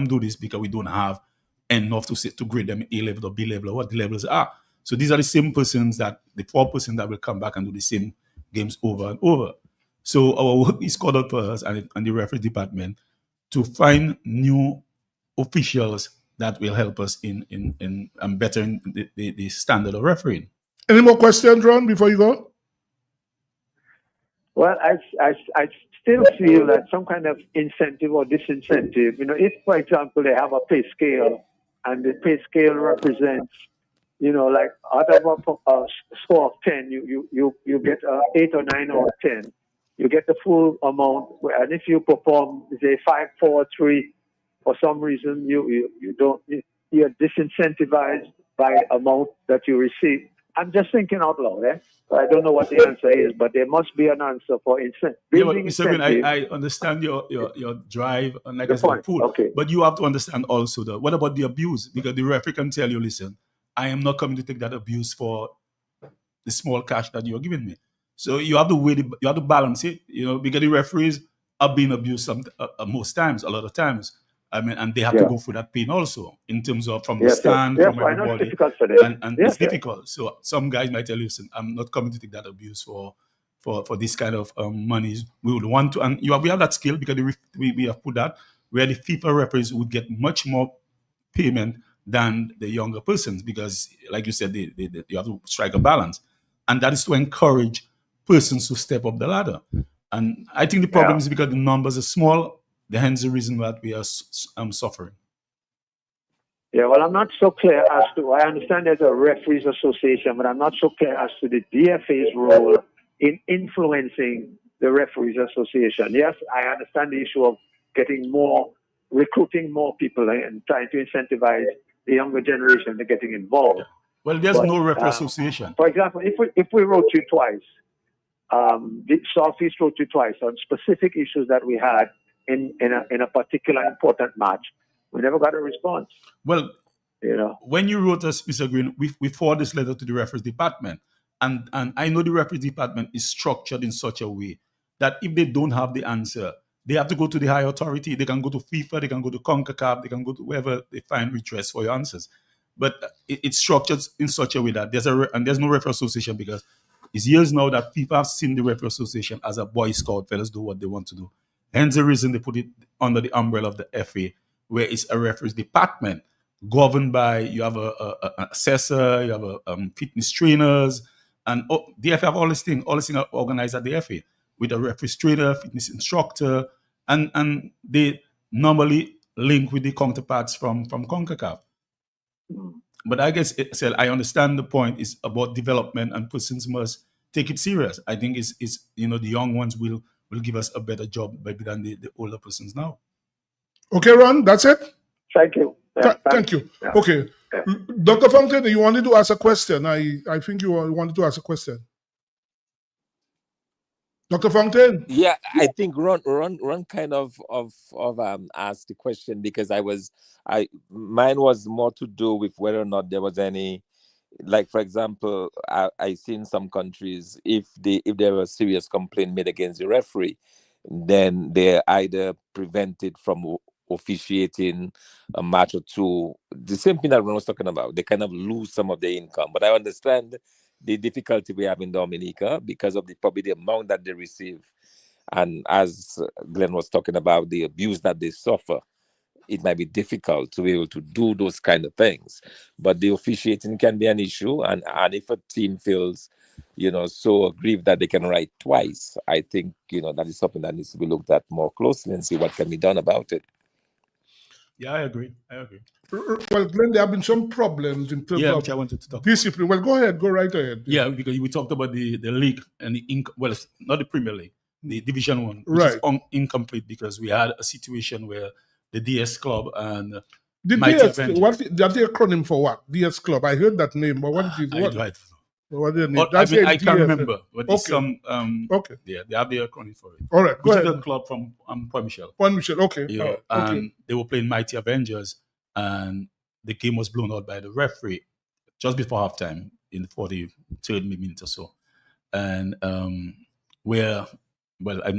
do this because we don't have enough to grade them A level or B level or what the levels are. So these are the same persons the 4% that will come back and do the same games over and over. So our work is called out for us and the referee department to find new officials that will help us in bettering the standard of refereeing. Any more questions, Ron, before you go? Well, I still feel that some kind of incentive or disincentive, if, for example, they have a pay scale and the pay scale represents, like out of a score of 10, you get 8 or 9 or 10. You get the full amount, and if you perform, say 5, 4, 3, for some reason you're disincentivized by amount that you receive. I'm just thinking out loud, I don't know what the answer is, but there must be an answer for incentive. I understand your drive, and like I said, pool. Okay. But you have to understand also what about the abuse? Because the referee can tell you, listen, I am not coming to take that abuse for the small cash that you're giving me. So you have to you have to balance it, because the referees are being abused most times, a lot of times. I mean, and they have to go through that pain also in terms of from the stand, from everybody. It's difficult for them. And it's difficult. So some guys might tell you, listen, I'm not coming to take that abuse for this kind of monies. We would want to, and we have that skill because we have put that where the FIFA referees would get much more payment than the younger persons because, like you said, you have to strike a balance. And that is to encourage persons to step up the ladder. And I think the problem is because the numbers are small, hence the reason that we are suffering. Yeah, well, I'm not so clear as to, I understand there's a referees association, but I'm not so clear as to the DFA's role in influencing the referees association. Yes, I understand the issue of recruiting more people and trying to incentivize the younger generation to getting involved. Well, there's no referee association. For example, if we wrote you twice, the Southeast wrote you twice on specific issues that we had in a particular important match, we never got a response. Well, when you wrote us, Mr. Green, we forwarded this letter to the referees department, and I know the referees department is structured in such a way that if they don't have the answer, they have to go to the higher authority. They can go to FIFA, they can go to CONCACAF, they can go to wherever they find redress for your answers. But it's structured in such a way that there's no referee association because it's years now that FIFA have seen the referee association as a Boy Scout. Fellas do what they want to do. Hence the reason they put it under the umbrella of the FA, where it's a referees department governed by, you have an assessor, you have fitness trainers, and the FA have all these things are organized at the FA with a referees trainer, fitness instructor, and they normally link with the counterparts from CONCACAF. But I guess I understand the point is about development and persons must take it serious. I think it's the young ones will give us a better job maybe than the older persons now. Okay, Ron, that's it? Thank you. Thank you. Yeah. Okay. Yeah. Dr. Fountain, you wanted to ask a question. I think you wanted to ask a question. Dr. Fountain? Yeah, I think Ron kind of asked the question because mine was more to do with whether or not there was any, like, for example, I see in some countries, if there was a serious complaint made against the referee, then they're either prevented from officiating a match or two. The same thing that Ron was talking about. They kind of lose some of their income. But I understand the difficulty we have in Dominica because of probably the amount that they receive. And as Glenn was talking about, the abuse that they suffer, it might be difficult to be able to do those kind of things. But the officiating can be an issue. And if a team feels, so aggrieved that they can write twice, I think, that is something that needs to be looked at more closely and see what can be done about it. Yeah, I agree. Well, Glenn, there have been some problems in terms of which I wanted to talk discipline. Well, go ahead. Go right ahead. Yeah, because we talked about the league and it's not the Premier League, the Division 1, which is incomplete because we had a situation where the DS Club and the DS, that's the acronym for what? DS Club. I heard that name, but what is it? What is it? I can't remember, but it's some. Yeah, they have the acronym for it. All right, go ahead. Is a club from Point Michel. Point Michel, okay. Yeah, and they were playing Mighty Avengers, and the game was blown out by the referee just before halftime in the 43rd minute or so, and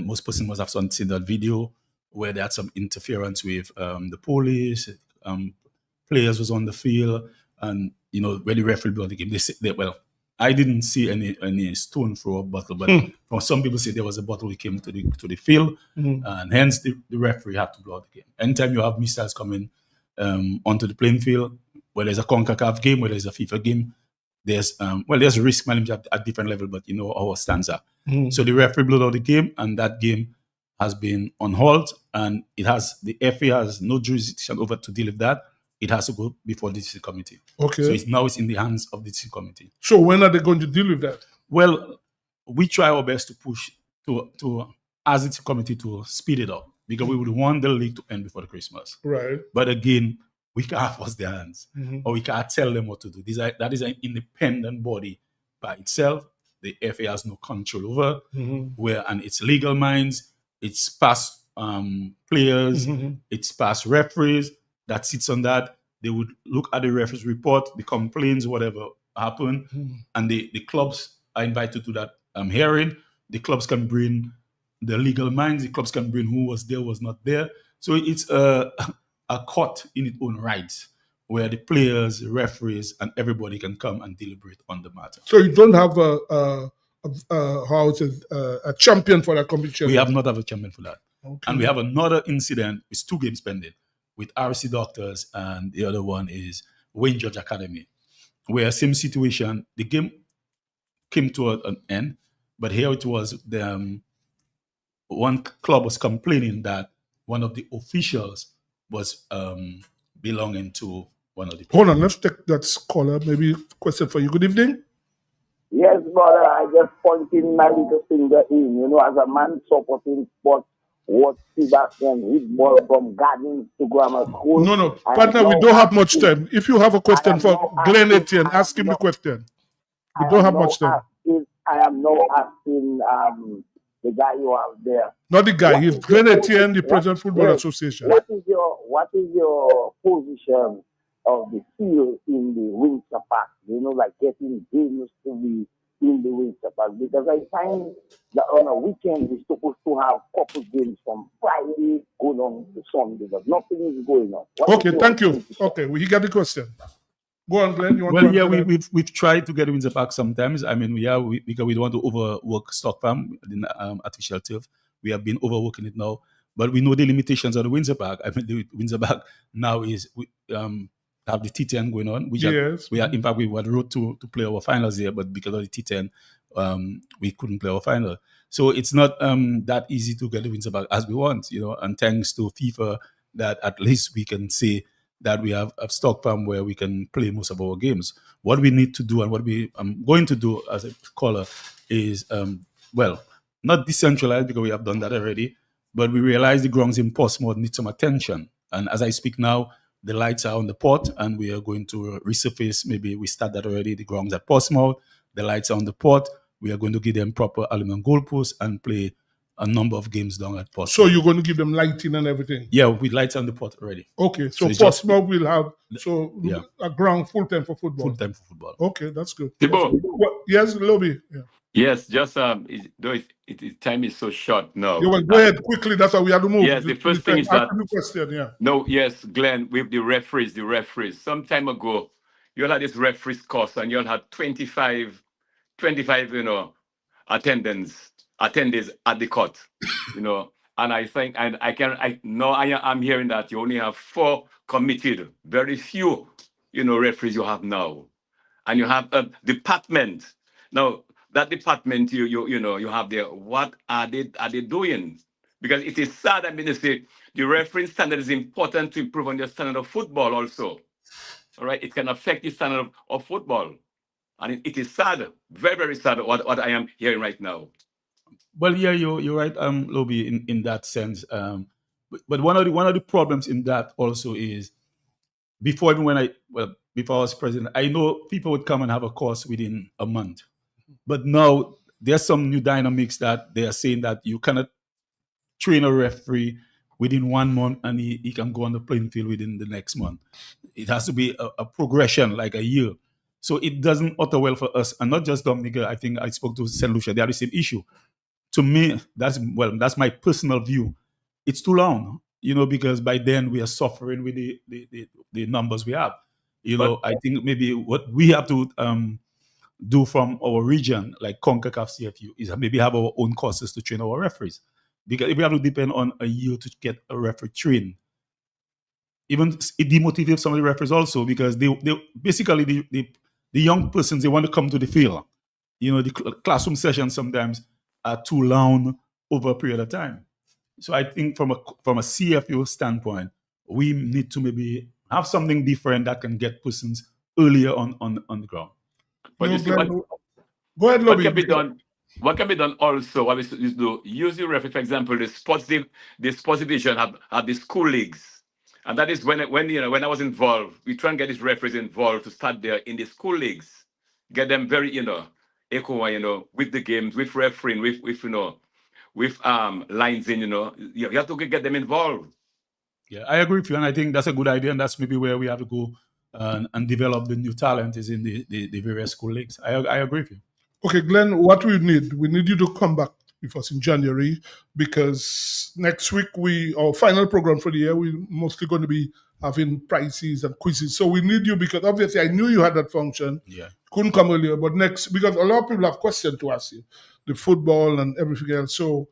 most persons must have seen that video where they had some interference with the police. Players was on the field, and when the referee blew out the game, they said I didn't see any stone throw or bottle, but from some people say there was a bottle that came to the field, and hence the referee had to blow out the game. Anytime you have missiles coming onto the playing field, whether it's a CONCACAF game, whether it's a FIFA game, there's risk management at different level, but our stance are. So the referee blew out the game, and that game has been on hold, and the FA has no jurisdiction over to deal with that. It has to go before the decision committee. Okay. So it's in the hands of the decision committee. So when are they going to deal with that? Well, we try our best to push to as the decision committee to speed it up because we would want the league to end before the Christmas. Right. But again, we can't force their hands or we can't tell them what to do. That is an independent body by itself. The FA has no control over and it's legal minds, it's past players, it's past referees that sits on that. They would look at the referee's report, the complaints, whatever happened, and the clubs are invited to that hearing. The clubs can bring the legal minds, the clubs can bring who was there, was not there. So it's a court in its own right where the players, referees, and everybody can come and deliberate on the matter. So you don't have a champion for that competition? We have not have a champion for that. Okay. And we have another incident, it's 2 games pending, with RC Doctors, and the other one is Wayne George Academy, where same situation, the game came to an end, but here it was the one club was complaining that one of the officials was belonging to one of the. Hold on, let's take that caller. Maybe question for you. Good evening. Yes, brother, I just pointing my little finger in. You know, as a man supporting sports, what Sebastian hit ball from Gardens to grammar school. No, partner, we don't have much time. If you have a question for Glenn Etienne, ask him the question. We don't have much time. I am now asking the guy you have there. Not the guy. He's Glenn Etienne, the President Football Association. What is your position of the field in the Windsor Park? You know, like getting games to be in the Windsor Park, because I find that on a weekend we're supposed to have couple games from Friday going on to Sunday, but nothing is going on. Okay, thank you. Okay, we got the question. Go on, Glenn. We've tried to get Windsor Park sometimes. I mean, because we don't want to overwork Stock Farm, the artificial turf. We have been overworking it now, but we know the limitations of the Windsor Park. I mean, the Windsor Park now is have the T10 going on. In fact, we were road to play our finals there, but because of the T10, we couldn't play our final. So it's not that easy to get the Windsor Park as we want, you know. And thanks to FIFA, that at least we can say that we have a stock farm where we can play most of our games. What we need to do and what we am going to do as a caller is, not decentralized, because we have done that already, but we realize the grounds in Portsmouth need some attention. And as I speak now, the lights are on the port, and we are going to resurface. Maybe we start that already. The grounds at Portsmouth, the lights are on the port. We are going to give them proper aluminum goalposts and play a number of games down at Portsmouth. So you're going to give them lighting and everything? Yeah, with lights on the port already. Okay, so Portsmouth will have a ground full time for football. Full time for football. Okay, that's good. Yes, Lobby. Yeah. Yes, just time is so short now. Yeah, well, go ahead quickly. That's how we have to move. Yes, the first thing is that. Question, No, yes, Glenn, with the referees. Some time ago, you all had this referees course, and you all had 25, attendees at the court, you know. And I think, and I'm hearing that you only have 4 committed, very few, referees you have now, and you have a department now. That department you have there, what are they doing? Because it is sad. I mean, the refereeing standard is important to improve on the standard of football also. All right, it can affect the standard of football, and it is sad, very, very sad what I am hearing right now. Well, yeah, you're right, Lobby, in that sense. But one of the problems in that also is before I was president, I know people would come and have a course within a month. But now there's some new dynamics that they are saying that you cannot train a referee within 1 month and he can go on the playing field within the next month. It has to be a progression, like a year. So it doesn't utter well for us. And not just Dominica. I think I spoke to St. Lucia. They have the same issue. To me, that's my personal view. It's too long, because by then we are suffering with the numbers we have. I think maybe what we have to do from our region, like CONCACAF CFU, is maybe have our own courses to train our referees. Because if we have to depend on a year to get a referee trained, even it demotivates some of the referees also, because they basically the young persons, they want to come to the field. The classroom sessions sometimes are too long over a period of time. So I think from a CFU standpoint, we need to maybe have something different that can get persons earlier on the ground. But you see, go ahead, Lobby. What can be done also? What is to do? Use the referee, for example, the sports division have the school leagues, and that is when I was involved. We try and get these referees involved to start there in the school leagues, get them very with the games, with refereeing, with lines in. You have to get them involved. Yeah, I agree with you, and I think that's a good idea, and that's maybe where we have to go. And develop the new talent is in the various school leagues. I agree with you. Okay, Glenn, what we need you to come back with us in January, because next week our final program for the year, we're mostly going to be having prizes and quizzes. So we need you, because obviously I knew you had that function. Yeah. Couldn't come earlier, but because a lot of people have questions to ask you, the football and everything else. So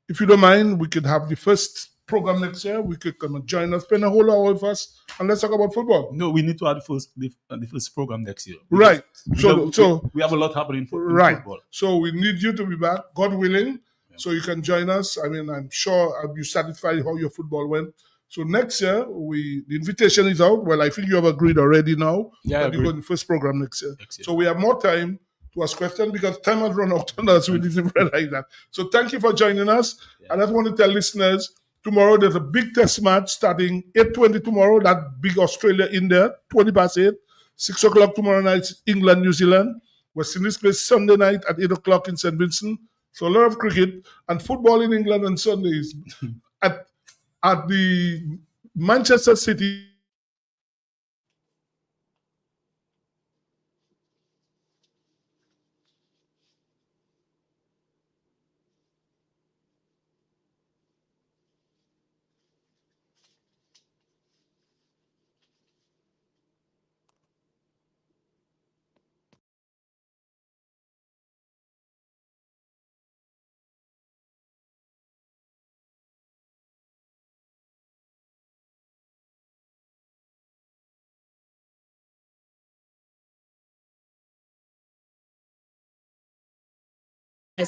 if you don't mind, we could have the first program next year, we could come and join us, spend a whole hour with us, and let's talk about football. No, we need to have the first program next year. Right. We have a lot happening in football. So we need you to be back, God willing, so you can join us. I mean, I'm sure you're satisfied how your football went. So next year, the invitation is out. Well, I think you have agreed already now that you go in the first program next year. So we have more time to ask questions because time has run out on us. We didn't realize that. So thank you for joining us. And I just want to tell listeners, tomorrow there's a big test match starting 8:20 tomorrow. That big Australia in there, 20 past 8. 6 o'clock tomorrow night, England, New Zealand. West Indies plays Sunday night at 8 o'clock in St. Vincent. So a lot of cricket and football in England on Sundays. At the Manchester City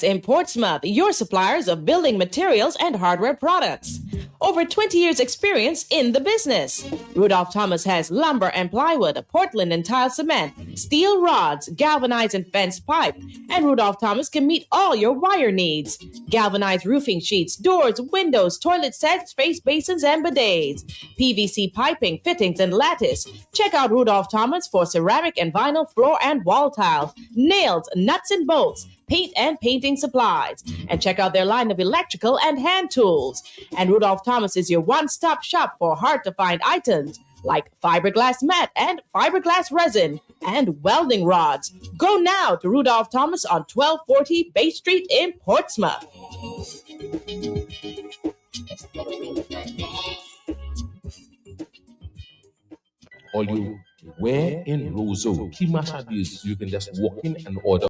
In Portsmouth, your suppliers of building materials and hardware products. Over 20 years experience in the business. Rudolph Thomas has lumber and plywood, Portland and tile cement, steel rods, galvanized and fenced pipe, and Rudolph Thomas can meet all your wire needs. Galvanized roofing sheets, doors, windows, toilet sets, face basins, and bidets. PVC piping, fittings, and lattice. Check out Rudolph Thomas for ceramic and vinyl floor and wall tiles, nails, nuts and bolts, paint and painting supplies, and check out their line of electrical and hand tools. And Rudolph Thomas is your one-stop shop for hard-to-find items like fiberglass mat and fiberglass resin and welding rods. Go now to Rudolph Thomas on 1240 Bay Street in Portsmouth. Or you where in Roseau, Key Mashadis, you can just walk in and order